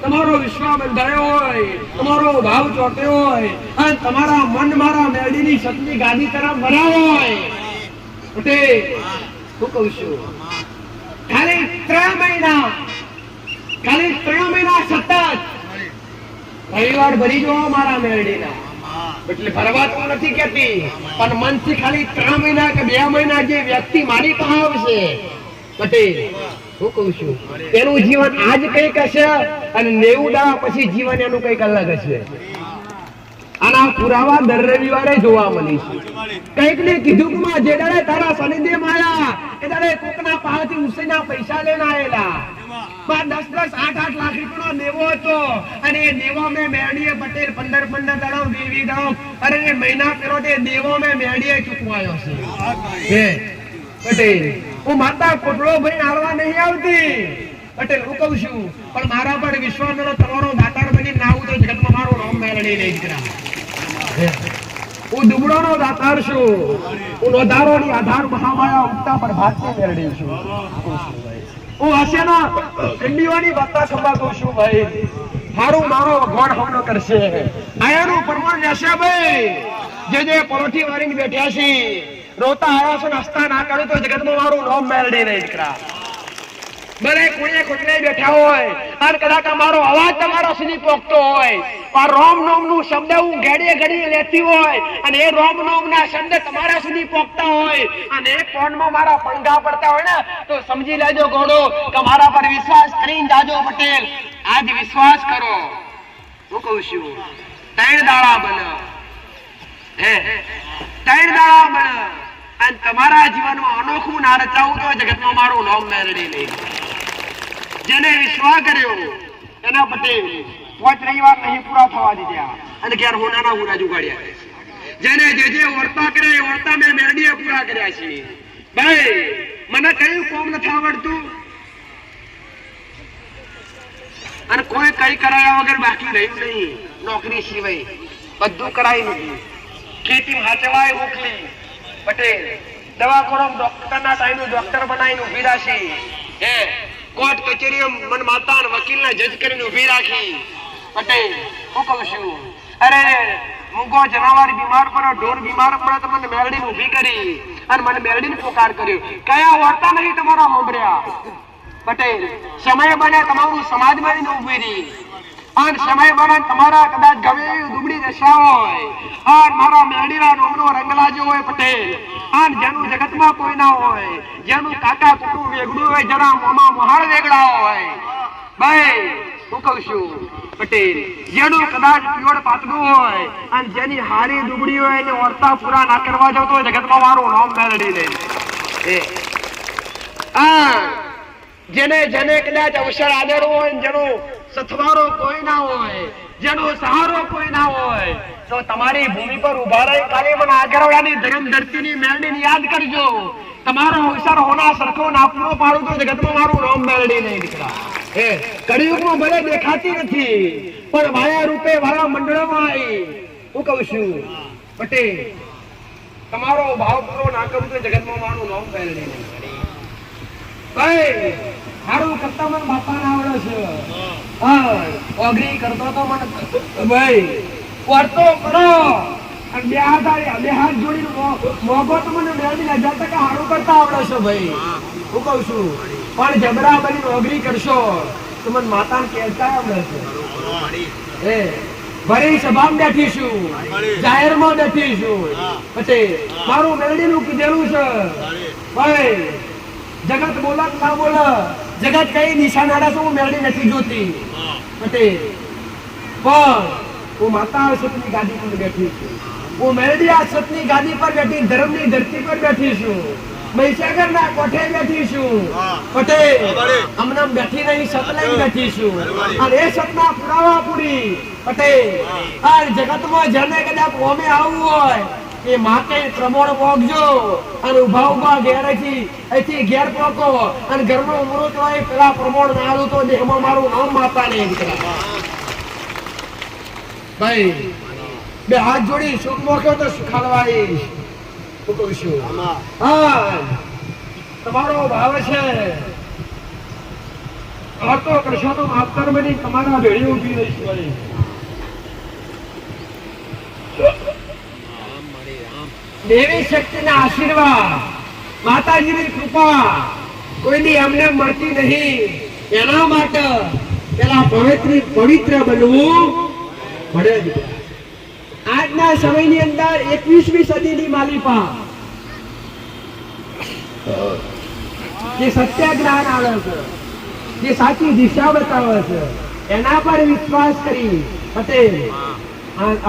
તમારો વિશ્વાસ બંધાયો હોય, તમારો ભાવ ચોટ્યો હોય અને તમારા મન મારા મેરડીની સતની ગાદી તરફ ભરાયો હોય પટેલ, હું કહું છું ખાલી 3 મહિના સતત રવિવાર ભરી જો મારા મેરડીના. એટલે ભરવા તો નથી કેતી, પણ મનથી ખાલી 3 મહિના કે 2 મહિના જે વ્યક્તિ મારી પાસે આવશે પટેલ, હું કહું છું એનું જીવન આજ કઈક હશે અને 90 દાડા પછી જીવન એનું કઈક અલગ હશે. આના પુરાવા દર રવિવારે જોવા મળીશું. કઈક ને કીધું કે જે દાડે તારા શનિદેવ આયા એ દાડે કોકના પાસેથી ઉસેના પૈસા લઈને આવેલા, 10-10, 8-8 લાખ રૂપિયાનો દેવો હતો. અને એ દેવો મેં મેરડીએ પટેલ 15-15 દાડા 20 દાડા અરે એ મહિના પેલો તે દેવો મેં મેરડીએ ચૂકવાયો છે પટેલ. હું માતા કોટડો ભાઈ હાલવા નહીં આવતી પટેલ, હું કહું છું. પણ મારા પર વિશ્વાસ તમારો દાતાર બની ના આવું તો જગતમાં મારું નામ મેળવી નહીં દીકરા. હું હું દુબળોનો દાતાર છું, હું નોધારોની આધાર મહામાયા ઉગતા પર ભાતની મેળડી છું. હું હસેના કંડીઓની વાર્તા સંભાળું છું ભાઈ. મારું મારો ભગવાન હમણો કરશે. આયાનું પરમાણ લેશે ભાઈ. જે પરોઠી વાળીને બેઠ્યા છે, રોતા આવ્યા છો ને હસતા ના કરો તો જગતમાં મારું નામ મેળડી નહીં દીકરા. ભલે કોઈને ખોટને બેઠા હોય અને કદાચ અમારો અવાજ તમારો સુધી પહોંચતો હોય, આ રોમ નોમ નું શબ્દ હું ઘડીએ ઘડીએ લેતી હોય અને એ રોમ નોમ ના શબ્દ તમારા સુધી પહોંચતા હોય અને એ ફોનમાં મારા પંગા પડતા હોય ને તો સમજી લેજો ગોડો કે મારા પર વિશ્વાસ કરીને જાજો પટેલ. આજ વિશ્વાસ કરો. હું કહું છું 3 દાડા બને, 3 દાડા બને અને તમારા જીવનમાં અનોખું ના રચાવું તો જગતમાં મારું નામ મેળવી નહીં. જેને વિશ્વાસ કર્યો એના પટેલ 5 રવિવાર નહીં પૂરા થવા દીધા અને ઘેર હોનાના ગુના જુગાડ્યા. જેને જે વર્તા કરે એ વર્તા મેં મેરડીએ પૂરા કર્યા છે. ભાઈ મને કયું કોમ નથી આવડતું અને કોઈ કઈ કરાયા વગર બાકી રહ્યું નહીં. નોકરી સિવાય બધું કરાવી નથી. ખેતી હાચવાય મોકલી પટેલ. દવાખાના ડોક્ટરના ટાઈમે ડોક્ટર બનાવીને ઉભી રાખી. કોર્ટ કચેરીઓ મન માતા વકીલ ને જજ કરીને ઉભી રાખી પટેલ. હું કહું છું અરે મૂંગો જનાવર બીમાર પડ્યો, ઢોર બીમાર પડ્યો તો મને મેરડીને ઉભી કરી અને મને મેરડીને પોકાર કર્યો. કયા વર્તા નહીં તમારા સાંભળ્યા પટેલ. સમય બને તમારું સમાજમાં ઉભી રહી અને સમય બને તમારા કદાચ ગમે એવી દુબળી દશા હોય અને મારા મેરડીના નોમનો રંગલાજો હોય પટેલ. અને જેનું જગતમાં કોઈ ના હોય, જેનું કાકા કુટુંબ વેગડું હોય, જેના મોમાં મહાળ વેગડા હોય ભાઈ. હું કહું છું પટેલ જેનું કદાચ પીવડ પાતળું હોય અને જેની હારી દુબળી હોય એને વર્તા પૂરા ના કરવા જાવ તો જગતમાં મારું નામ મેળવી લે. જેને જેને કદાચ અવસર આલેલો હોય, જેનો સથવારો કોઈ ના હોય, જેનો સહારો કોઈ ના હોય તો તમારી ભૂમિ પર ઉભા રહી કાલે મને આગળવાળાની ધર્મ ધરતીની મેળવીને યાદ કરજો. તમારો અવસર હોના સરખો ના પૂરો પાડું તો જગતમાં મારું નામ મેળવી નહીં દીકરા. કળિયુગમાં ભલે દેખાતી નથી પણ માયા રૂપે મારા મંડળમાં આવી. હું કહું છું પટેલ તમારો ભાવ પૂરો ના કરું તો જગતમાં મારું નામ મેળવી નહીં. ભાઈ મારું કરતા મને બાપા ના આવડે છે. ઓગરી કરતો તો મને ભાઈ વર્તો કરો અને બે હાથ જોડીને મોગો તો મને મેળવી 1000% હારું કરતા આવડે છે ભાઈ. હું કઉ છું પણ જબરા બની ઓગરી કરશો તો મને માતા કહેતા આવડે છે. ભરી સભામાં બેઠીશું, જાહેરમાં બેઠીશું પછી મારું મેળવીનું કીધેલું છે ભાઈ. જગત બોલત ના બોલ, જગત કઈ નિશાનાડા હું મેળવી નથી જોતી પટેલ. પણ હું માતા સતની ગાદી પર બેઠી છું. હું મેળવી આ સતની ગાદી પર બેઠી, ધર્મની ધરતી પર બેઠી છું. મહીસાગરના કોઠે બેઠી છું પટેલ. હમણાં બેઠી નહીં, સત લઈને બેઠી છું અને એ સતના પુરાવા પૂરી પટેલ. આ જગતમાં જેને કદાચ ઓમે આવવું હોય એ માતે પ્રમોણ પોગજો અને ઉભા ઉભા અહીંથી ઘેર પોકો અને ઘરનો અમૃત હોય પેલા પ્રમોણ નાડું તો દેહમાં મારું નામ માતા નહીં દીકરા. ભાઈ બે હાથ જોડી સુખ મોક્યો તો સુખાડવાઈશ. હું કહું છું તમારો ભાવ છે તો કરશો તો માફતર બની તમારા ભેળી ઉભી રહીશ ભાઈ. દેવી શક્તિના આશીર્વાદ, માતાજીની કૃપા કોઈની અમને મળતી નહીં. એના માટે પેલા પવિત્ર બનવું પડે. આજના સમયની અંદર 21મી સદીની માલિપા જે સત્ય જ્ઞાન આવે છે, જે સાચી દિશા બતાવે છે એના પર વિશ્વાસ કરી પટેલ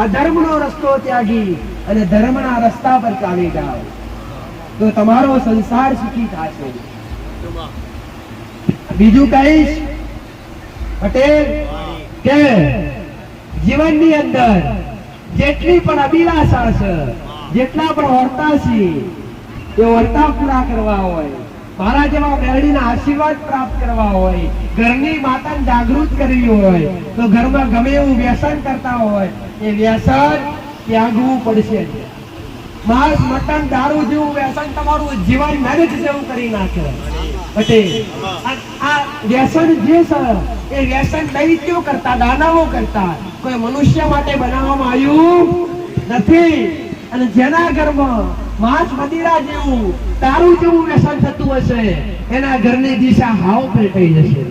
અધર્મનો રસ્તો ત્યાગી અને ધર્મના રસ્તા પર ચાલી જાઓ તો તમારો સંસાર સુખી થશે. બીજું કહીશ પટેલ કે જીવનની અંદર જેટલી પણ અભિલાષા છે, જેટલા પણ વર્તા છે એ વર્તા પૂરા કરવા હોય, મારા જેવા મેરડીના આશીર્વાદ પ્રાપ્ત કરવા હોય, ઘરની માતાને જાગૃત કરવી હોય તો ઘરમાં ગમે એવું વ્યસન કરતા હોય એ વ્યસન ત્યાગવું પડશે. માંસ મટન દારૂ જેવું વ્યસન તમારું જીવન મેરેજ જેવું કરી નાખે પટેલ. આ વ્યસન જે છે એ વ્યસન દૈત્યો કરતા, દાનવો કરતા, કોઈ મનુષ્ય માટે બનાવવામાં આવ્યું નથી. અને જેના ઘરમાં માંસ મદિરા જેવું દારૂ જેવું વ્યસન થતું હશે એના ઘરની દિશા હાવ પલટાઈ જશે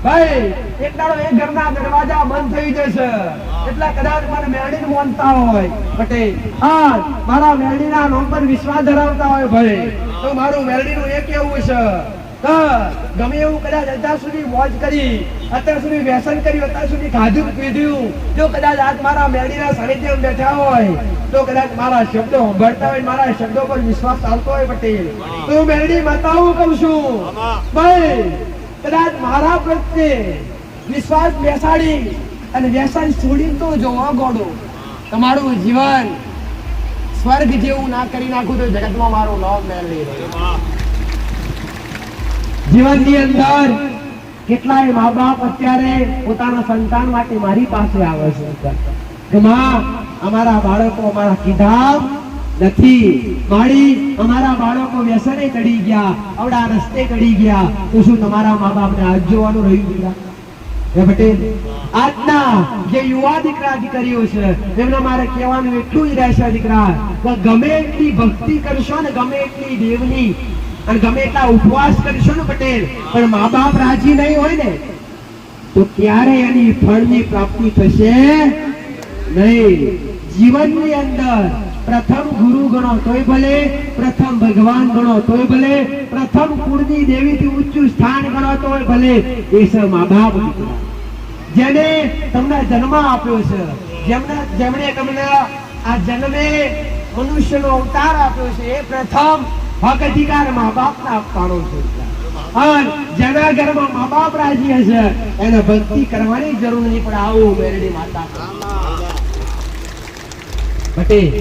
ભાઈ. એક દાડો એ ઘરના દરવાજા બંધ થઈ જશે. એટલે કદાચ મને મેરડી માનતા હોય પટેલ, હા મારા મેરડીના નામ પર વિશ્વાસ ધરાવતા હોય ભાઈ, તો મારું મેરડીનું એ કેવું છે ગમે એવું કદાચ અત્યાર સુધી મોજ કરી, અત્યાર સુધી વ્યસન કર્યું, અત્યાર સુધી ખાધું પીધું, જો કદાચ આજ મારા મેરડીના સાનિધ્યમાં બેઠા હોય તો કદાચ મારા શબ્દો સાંભળતા હોય, મારા શબ્દો પર વિશ્વાસ ચાલતો હોય પટેલ, તો હું મેરડી માતાઓ કહું છું ભાઈ કદાચ મારા પ્રત્યે વિશ્વાસ બેસાડી અને વ્યસન છોડી તો જોવા ગોડો તમારું જીવન સ્વર્ગ જેવું ના કરી નાખું તો જગતમાં મારું નામ મેળવી રહ્યું. જીવનની અંદર કેટલાય મા બાપ અત્યારે પોતાના સંતાન માટે મારી પાસે આવે છે કે માં અમારા બાળકો અમારા કીધા નથી, માડી અમારા બાળકો વ્યસને ચડી ગયા, આવડા રસ્તે ચડી ગયા, તો શું તમારા મા બાપને હાથ જોવાનું રહ્યું દીકરા? હે પટેલ, આજના જે યુવા દીકરા દીકરીઓ છે એમને મારે કહેવાનું એટલું જ રહેશે દીકરા, કે ગમે એટલી ભક્તિ કરશો ને, ગમે એટલી દેવની અને ગમે એટલા ઉપવાસ કરશો ને પટેલ, પણ મા બાપ રાજી નહીં હોય ને તો ક્યારે એની ફળની પ્રાપ્તિ થશે નહીં. જીવનની અંદર પ્રથમ ગુરુ ગણો તોય ભલે, પ્રથમ ભગવાન ગણો તોય ભલે, પ્રથમ કુળની દેવીથી ઊંચું સ્થાન ગણો તોય ભલે, એ છે મા બાપ. જેને તમને જન્મ આપ્યો છે, જેમણે તમને આ જન્મે મનુષ્યનો અવતાર આપ્યો છે, એ પ્રથમ હક અધિકાર મા બાપને આપવાનો છે. અને જેના ઘરમાં મા બાપ રાજી હશે એને ભક્તિ કરવાની જરૂર નહીં પડે. આવું મેરડી માતા પટેલ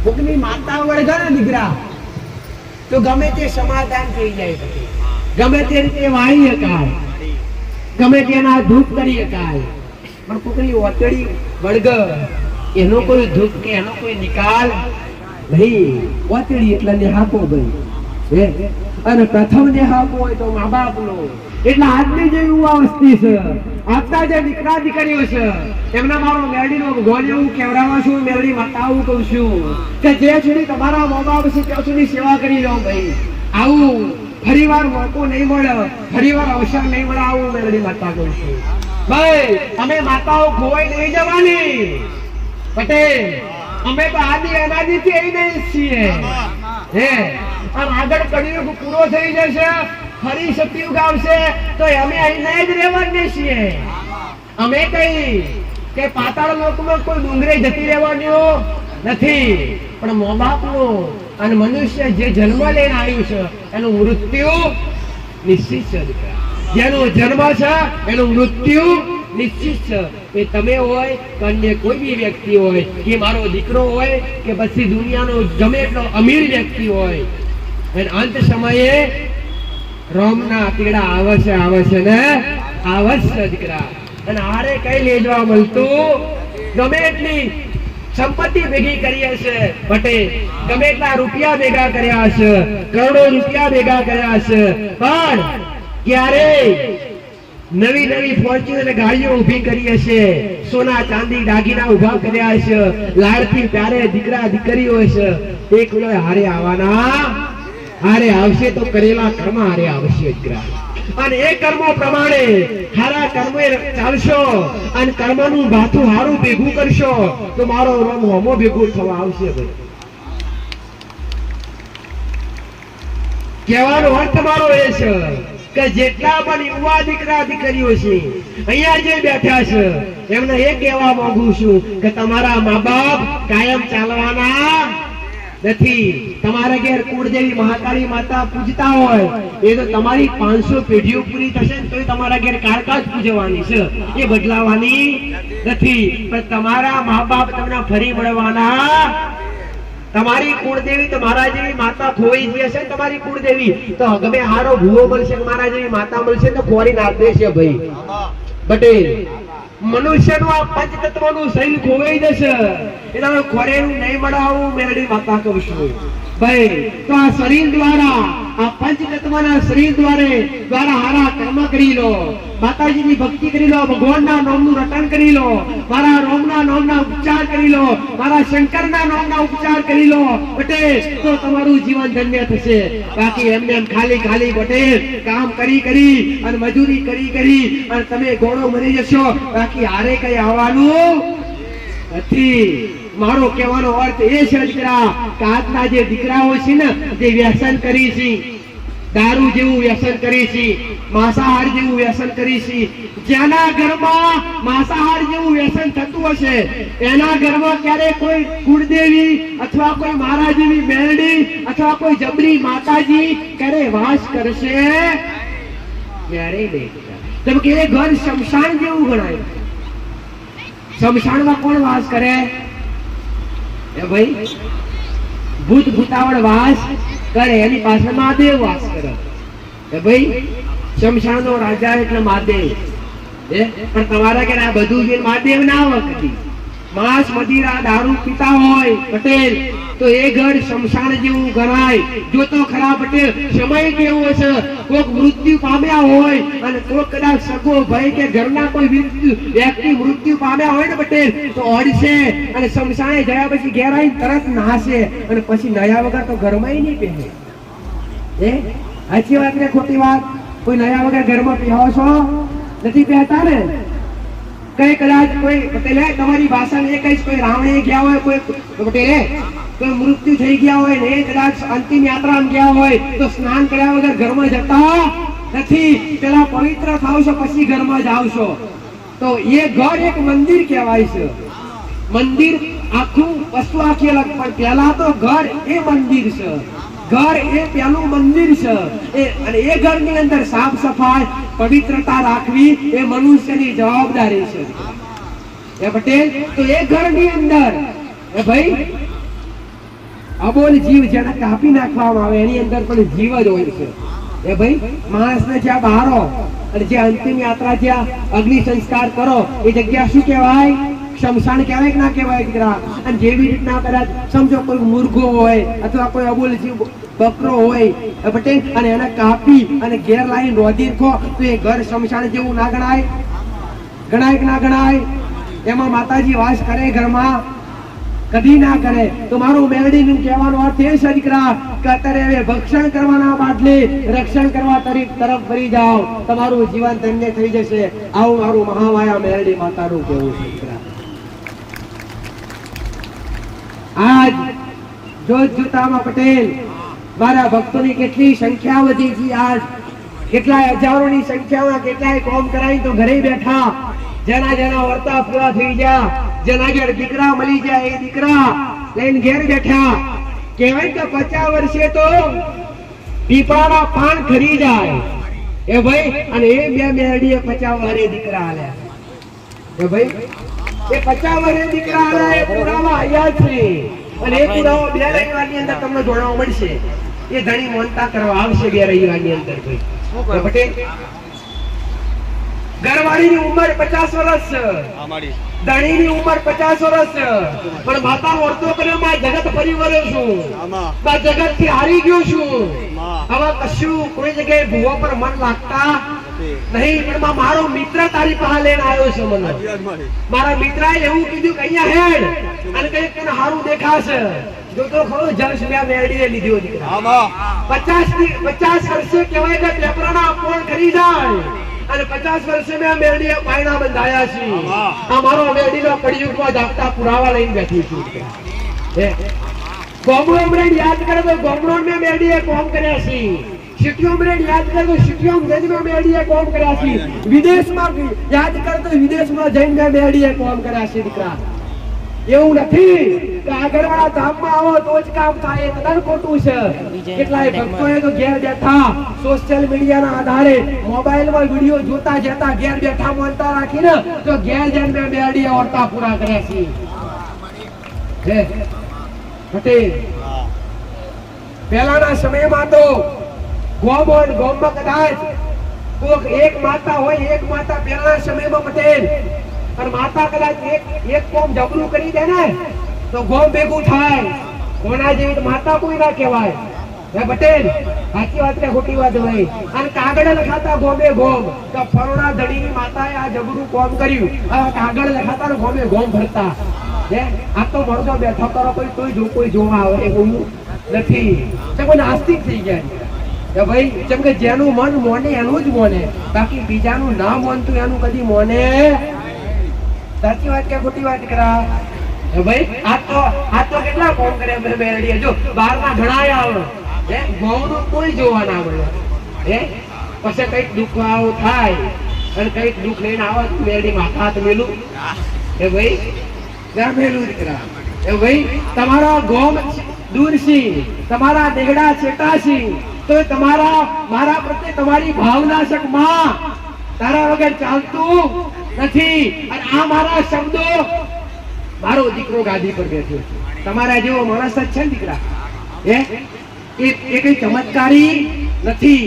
કોકની માતા વળગે ને દીકરા તો ગમે તે સમાધાન થઈ જાય પટેલ, ગમે તે રીતે વાળી શકાય, ગમે તેના ધૂપ કરી શકાય, પણ કોકની ઓતડી વળગ એનો કોઈ ધૂપ કે એનો કોઈ નિકાલ નહીં. ઓતડી એટલે નેહાપો ભાઈ, અને પ્રથમ નેહાપો હોય તો મા બાપ નો. એટલે આજની જે યુવા વસ્તી છે, આજના જે દીકરા દીકરીઓ છે, એમના મારો મેરડીનો ગોળ એવું કેવડાવવા છું, મેરડી માતાઓ કહું છું કે જે સુધી તમારા મા બાપ છે ત્યાં સુધી સેવા કરી લો ભાઈ. આવું ફરીવાર મોકો નહીં મળે, ફરીવાર અવસર નહીં મળે, આવું મેરડી માતા કહું છું ભાઈ. અમે માતાઓ ખોવાઈ નહીં જવાની પટેલ, અમે તો આદિ અનાદિથી અહીં નહીં છીએ હે. અને આગળ કળિયુગ પૂરો થઈ જશે, ફરી સતયુગ આવશે તો અમે અહીં નહીં જ રહેવાના છીએ. અમે કઈ કે પાતાળ લોકમાં કોઈ ડુંગરે જતી રહેવાનું નથી, પણ મા બાપનો અને મનુષ્ય જે જન્મ લઈને આવ્યું છે એનું મૃત્યુ નિશ્ચિત છે. જેનો જન્મ છે એનું મૃત્યુ નિશ્ચિત છે. એ તમે હોય કે અન્ય કોઈ બી વ્યક્તિ હોય, કે મારો દીકરો હોય કે પછી દુનિયાનો ગમે એટલો અમીર વ્યક્તિ હોય, અને અંત સમયે રોમના પીડા આવે છે ને આવે છે દીકરા. અને આરે કઈ લેજવા મળતું, ગમે એટલી સંપત્તિ ભેગી કરી હશે પટેલ, ગમે એટલા રૂપિયા ભેગા કર્યા હશે, કરોડો રૂપિયા ભેગા કર્યા હશે, પણ ક્યારે નવી નવી ફોર્ચ્યુનર ગાડીઓ ઉભી કરી હશે, સોના ચાંદી દાગીના ઉભા કર્યા હશે, લાડથી પ્યારે દીકરા દીકરીઓ હશે, એક હારે આવવાના, હારે આવશે તો કરેલા કર્મ હારે આવશે દીકરા. અને એ કર્મો પ્રમાણે હારા કર્મે ચાલશો અને કર્મનું ભાથું હારું ભેગું કરશો તો મારો રોમ હોમો ભેગું થવા આવશે ભાઈ. કહેવાનો અર્થ મારો એ છે કે જેટલા પણ યુવા દીકરા દીકરીઓ છે અહીંયા જે બેઠા છે એમને એ કહેવા માંગુ છું કે તમારા મા બાપ કાયમ ચાલવાના નથી. તમારા ઘેર કુળદેવી મહાકાળી માતા પૂજતા હોય એ તો તમારી 500 પેઢીઓ પૂરી થશે ને તોય તમારા ઘેર કાળકા જ પૂજવાની છે, એ બદલાવાની નથી. પણ તમારા મા બાપ તમને ફરી મળવાના. તમારી કુળદેવી તો મારા જેવી માતા ખોઈ જશે ને, તમારી કુળદેવી તો ગમે હારો ભૂવો મળશે, મારા જેવી માતા મળશે તો ખોરી નાખ દેશે ભાઈ પટેલ. મનુષ્યનું આ પંચ તત્વનું શરીર ખોવાઈ જશે એટલે ખોરેલું નહીં મળાવું મેરડી માતા કહું છું ભાઈ. તો આ શરીર દ્વારા આ પંચ તત્વના શરીર દ્વારા હારા કર્મ કરી લો, માતાજીની ભક્તિ કરી લો, ભગવાનના નામનું રટણ કરી લો, મારા રોમના નામના ઉપચાર કરી લો, મારા શંકરના નામના ઉપચાર કરી લો પટેલ, તો તમારું જીવન ધન્ય થશે. બાકી એમને એમ ખાલી પટેલ કામ કરી અને મજૂરી કરી અને તમે ગોળો મરી જશો, બાકી હારે કઈ આવવાનું નથી. મારો કહેવાનો અર્થ એ છે દીકરા કે આજના જે દીકરાઓ છે ને જે વ્યસન કરી છે, દારૂ જેવું વ્યસન કરી છે, માંસાહાર જેવું વ્યસન કરી છે, જેના ઘરમાં માંસાહાર જેવું વ્યસન થતું હશે એના ઘરમાં ક્યારે કોઈ કુળદેવી અથવા કોઈ મહારાજ જેવી મેરડી અથવા કોઈ જબરી માતાજી ક્યારે વાસ કરશે? ક્યારે નહીં. કેમ કે એ ઘર શમશાન જેવું ગણાય. શમશાનમાં કોણ વાસ કરે? એ ભાઈ ભૂત ભૂતાવળ વાસ કરે, એની પાસે મહાદેવ વાસ કરે. એ ભાઈ શમશાનનો રાજા એટલે મહાદેવ. પણ તમારા કે આ બધું જે મહાદેવ ના વખતી માંસ મદિરા દારૂ પીતા હોય પટેલ તો એ ઘર શમશાન જેવું ગણાય. જો તો ખરા પટેલ સમય કેવો હશે, કોઈક મૃત્યુ પામ્યા હોય અને કોઈક કદાચ સગો ભાઈ કે ઘરના કોઈ વ્યક્તિ મૃત્યુ પામ્યા હોય ને પટેલ તો અડશે અને શમશાને ગયા પછી ઘેર આવીને તરત નાશે અને પછી નયા વગર તો ઘરમાં નહીં પહેરે. સાચી વાત ને ખોટી વાત? કોઈ નયા વગર ઘરમાં પહેરો છો? નથી પહેરતા ને. કઈ કદાચ કોઈ પટેલે તમારી ભાષામાં એ કઈ કોઈ રાવણે ગયા હોય, કોઈ પટેલે કોઈ મૃત્યુ થઈ ગયા હોય ને એ કદાચ અંતિમ યાત્રામાં ગયા હોય તો સ્નાન કર્યા વગર ઘરમાં જતા નથી. પેલા પવિત્ર થાવશો પછી ઘરમાં જાવશો. તો એ ઘર એક મંદિર કહેવાય છે. મંદિર આખું વસ્તુ આખી અલગ, પણ પેલા તો ઘર એ મંદિર છે. ઘર એ પેલું મંદિર છે. અને એ ઘરની અંદર સાફ સફાઈ પવિત્રતા રાખવી એ મનુષ્યની જવાબદારી છે. એ પટેલ તો એ ઘરની અંદર એ ભાઈ અબોલ જીવ જેને કાપી નાખવામાં આવે એની અંદર પણ જીવ જ હોય છે. એ ભાઈ માણસને જ્યાં બહારો અને જે અંતિમ યાત્રા જ્યાં અગ્નિ સંસ્કાર કરો એ જગ્યા શું કહેવાય? શમશાન કહેવાય કે ના કહેવાય દીકરા? અને જેવી રીતના કદાચ સમજો કોઈ મુર્ગો હોય અથવા કોઈ અબોલ જીવ બકરો હોય પટેલ અને એને કાપી અને ઘેર લાવીને રોધી રાખો તો એ ઘર શમશાન જેવું ના ગણાય? ગણાય કે ના ગણાય? એમાં માતાજી વાસ કરે ઘરમાં? કદી ના કરે. તો મારું મેલડીનું કહેવાનો અર્થ એ છે દીકરા કે અત્યારે હવે ભક્ષણ કરવાના બદલે રક્ષણ કરવા તરફ ફરી જાઓ, તમારું જીવન ધન્ય થઈ જશે. આવું મારું મહામાયા મેલડી માતાનું કહેવું છે દીકરા. આજ જોતજોતામાં પટેલ મારા ભક્તોની કેટલી સંખ્યા વધી છે. આજ કેટલાય હજારોની સંખ્યામાં કેટલાય કોમ કરાવી તો ઘરે બેઠા જેના વર્તા પૂરા થઈ ગયા, જેના ઘેર દીકરા મળી જાય એ દીકરા લઈને ઘેર બેઠા. કહેવાય કે 50 વર્ષે તો પીપળાના પાન ખરી જાય. એ ભાઈ અને એ બે મેરડીએ 50 વર્ષે દીકરા આલ્યા. એ ભાઈ એ 50 વર્ષે દીકરા આલ્યા એ પુરાવા આયા છે. અને એ પુરાવો 2 રવિવારની અંદર તમને જોડવા મળશે. એ ધણી મોનતા કરવા આવશે 2 રવિવારની અંદર. ભાઈ પટેલ ઘરવાળીની ઉંમર 50 વર્ષ છે, ધણીની ઉંમર 50 વર્ષ છે, પણ માતા વર્તો કરે માં જગત ફરી વળ્યો છું, માં જગત થી હારી ગયો છું. હવે કશું કોઈ જગ્યાએ ભૂવા પર મન લાગતા નહીં. પણ મારો મિત્ર તારી પાસે લઈને આવ્યો છે. મને મારા મિત્રએ એવું કીધું કે અહીંયા હેડ અને કઈક તને સારું દેખાશે. જો તો ખરો જશ મેં મેરડીએ લીધો દીકરા. 50 વર્ષે કહેવાય કે પેપરાના અપમાન કરી જાય અને 50 વર્ષે મેં મેરડીએ પાયણા બંધાયા છે. આ મારો મેરડીનો કળિયુગમાં જાગતા પુરાવા લઈને બેઠી છું. ગોમડો બ્રેડ યાદ કરે તો ગોમડો મેં મેરડીએ કોમ કર્યા છે. સિટીઓ બ્રેડ યાદ કરે તો સિટીઓ જઈને મેરડીએ કોમ કર્યા છે. વિદેશમાં યાદ કરે તો વિદેશમાં જઈને મેરડીએ કોમ કર્યા છે દીકરા. એવું નથી કે આગળવાળા ધામમાં આવો તો જ કામ થાય, એ તદ્દન ખોટું છે. કેટલાય ભક્તોએ તો ઘેર બેઠા સોશિયલ મીડિયાના આધારે મોબાઈલમાં વિડીયો જોતા જતા ઘેર બેઠા મોનતા રાખીને તો ઘેર જઈને મેરડીએ વર્તા પૂરા કર્યા છે. પટેલ પહેલાના સમયમાં તો ગામમાં કદાચ એક માતા હોય, એક માતા પહેલાના સમયમાં પટેલ અને માતા કદાચ એક કોમ જબરું કરી દે ને તો ગોમ ભેગું થાય. કોના જેવી તો માતા કોઈ ના કહેવાય. હે પટેલ, સાચી વાત કે ખોટી વાત ભાઈ? અને કાગળ લખાતા ગોમે ગોમ, તો ફરોણા ધડીની માતાએ આ જબરું કોમ કર્યું. આ કાગળ લખાતા ને ગોમે ગોમ ભરતા. હે આ તો મળતો બેઠો કરો કોઈ જોવા આવે એવું નથી. તે કોઈ નાસ્તિક થઈ ગયા કે ભાઈ, જેમ કે જેનું મન મોને એનું જ મોને, બાકી બીજાનું ના મોનતું એનું કદી મોને. સાચી વાત કે ખોટી વાત કરા? ભાઈ આ તો કેટલા કોમ કરે મેરડીએ. જો બહારના ઘણા આવે, હે ગોમનું કોઈ જોવા ના મળે. હે પછી કઈક દુઃખ આવું થાય અને કઈક દુઃખ લઈને આવે તો મેરડી માથા હાથ મેલું. હે ભાઈ ત્યાં મેલું દીકરા. હે ભાઈ તમારો ગોમ દૂરસી, તમારા દેગડા ચેટાસી, તો તમારા મારા પ્રત્યે તમારી ભાવના શક માં તારા વગર ચાલતું નથી. અને આ મારા શબ્દો, મારો દીકરો ગાદી પર બેઠો, તમારા જેવો માણસ જ છે દીકરા. એ કઈ ચમત્કારી નથી,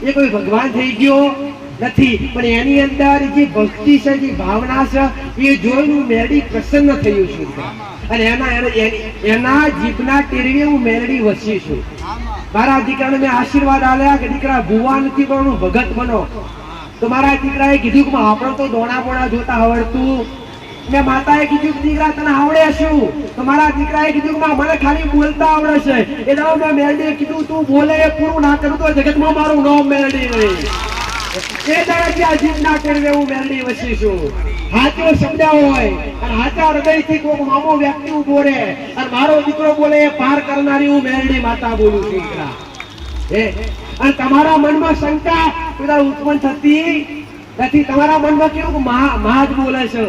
એ કોઈ ભગવાન થઈ ગયો નથી, પણ એની અંદર જે ભક્તિ છે, જે ભાવના છે, એ જોઈને મેરડી પ્રસન્ન થયું છું. અને એના જીભના ટેરવે હું મેરડી વસી છું. મારા દીકરાને મેં આશીર્વાદ આલ્યા કે દીકરા ભુવા નથી બનવું, ભગત બનો. તો મારા દીકરાએ કીધું કે આપણે તો દોણા બોણા જોતા આવડતું. મેં માતાએ કીધું કે દીકરા તને આવડે શું? તો મારા દીકરાએ કીધું કે મને ખાલી બોલતા આવડે છે. એ દાવ મેં મેરડીએ કીધું તું બોલે એ પૂરું ના કરું તો જગતમાં મારું નામ મેરડી નહીં. એ દાડે આ જીભના ટેરવે હું મેરડી વસી છું. હાચો શબ્દ હોય અને હાચા હૃદયથી કોઈ મામો વ્યક્તિ ઉભો રહે અને મારો દીકરો બોલે એ પાર કરનારી હું મેરડી માતા બોલું છું દીકરા. અને તમારા મનમાં શંકા કદાચ ઉત્પન્ન થતી નથી. તમારા મનમાં કેવું કે મા જ બોલે છે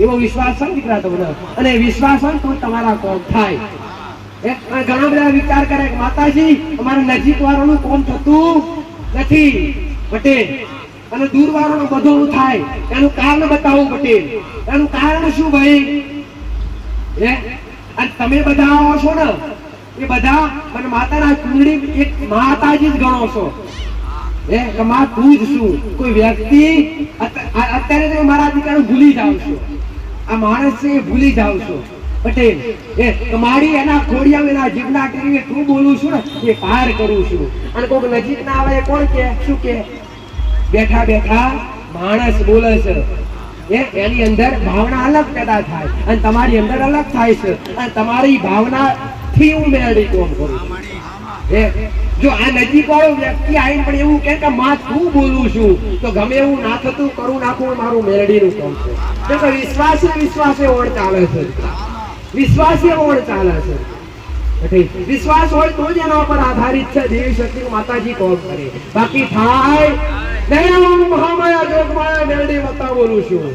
એવો વિશ્વાસ છે દીકરા તમને. અને વિશ્વાસ હોય તો તમારા કોમ થાય. ઘણા બધા વિચાર કરે કે માતાજી અમારા નજીક વાળાનું કોમ થતું નથી પટેલ, અને દૂર વાળાનું બધું થાય. એનું કારણ બતાવું પટેલ. એનું કારણ શું ભાઈ? અને તમે બધા આવો છો ને એ બધા અને માતાના ચૂંટણી એક માતાજી જ ગણો છો. માં તું જ શું કોઈ વ્યક્તિ? અત્યારે તમે મારા દીકરાને ભૂલી જાવ છો. આ માણસ છે એ ભૂલી જાવ છો પટેલ. મારી એના ખોડિયા એના જીભના ટેરવે તું બોલું છું ને એ પાર કરું છું. અને કોઈ નજીક ના આવે કોણ કે શું કે બેઠા બેઠા માણસ બોલે છે. એની અંદર ભાવના અલગ પેદા થાય અને તમારી અંદર અલગ થાય છે. અને તમારી ભાવના થી હું મેરડી કોમ કરું છું. જો આ નજીક વાળો વ્યક્તિ આવીને પણ એવું કે માં હું બોલું છું તો ગમે એવું ના થતું કરું નાખું મારું મેરડીનું કામ છે. કેમ કે વિશ્વાસે ઓળ ચાલે છે. વિશ્વાસે ઓળ ચાલે છે. વિશ્વાસ હોય તો જ એના પર આધારિત છે દેવી શક્તિ માતાજી કોમ કરે. બાકી થાય નહીં. હું મહામાયા જોગમાયા મેરડી માતા બોલું છું.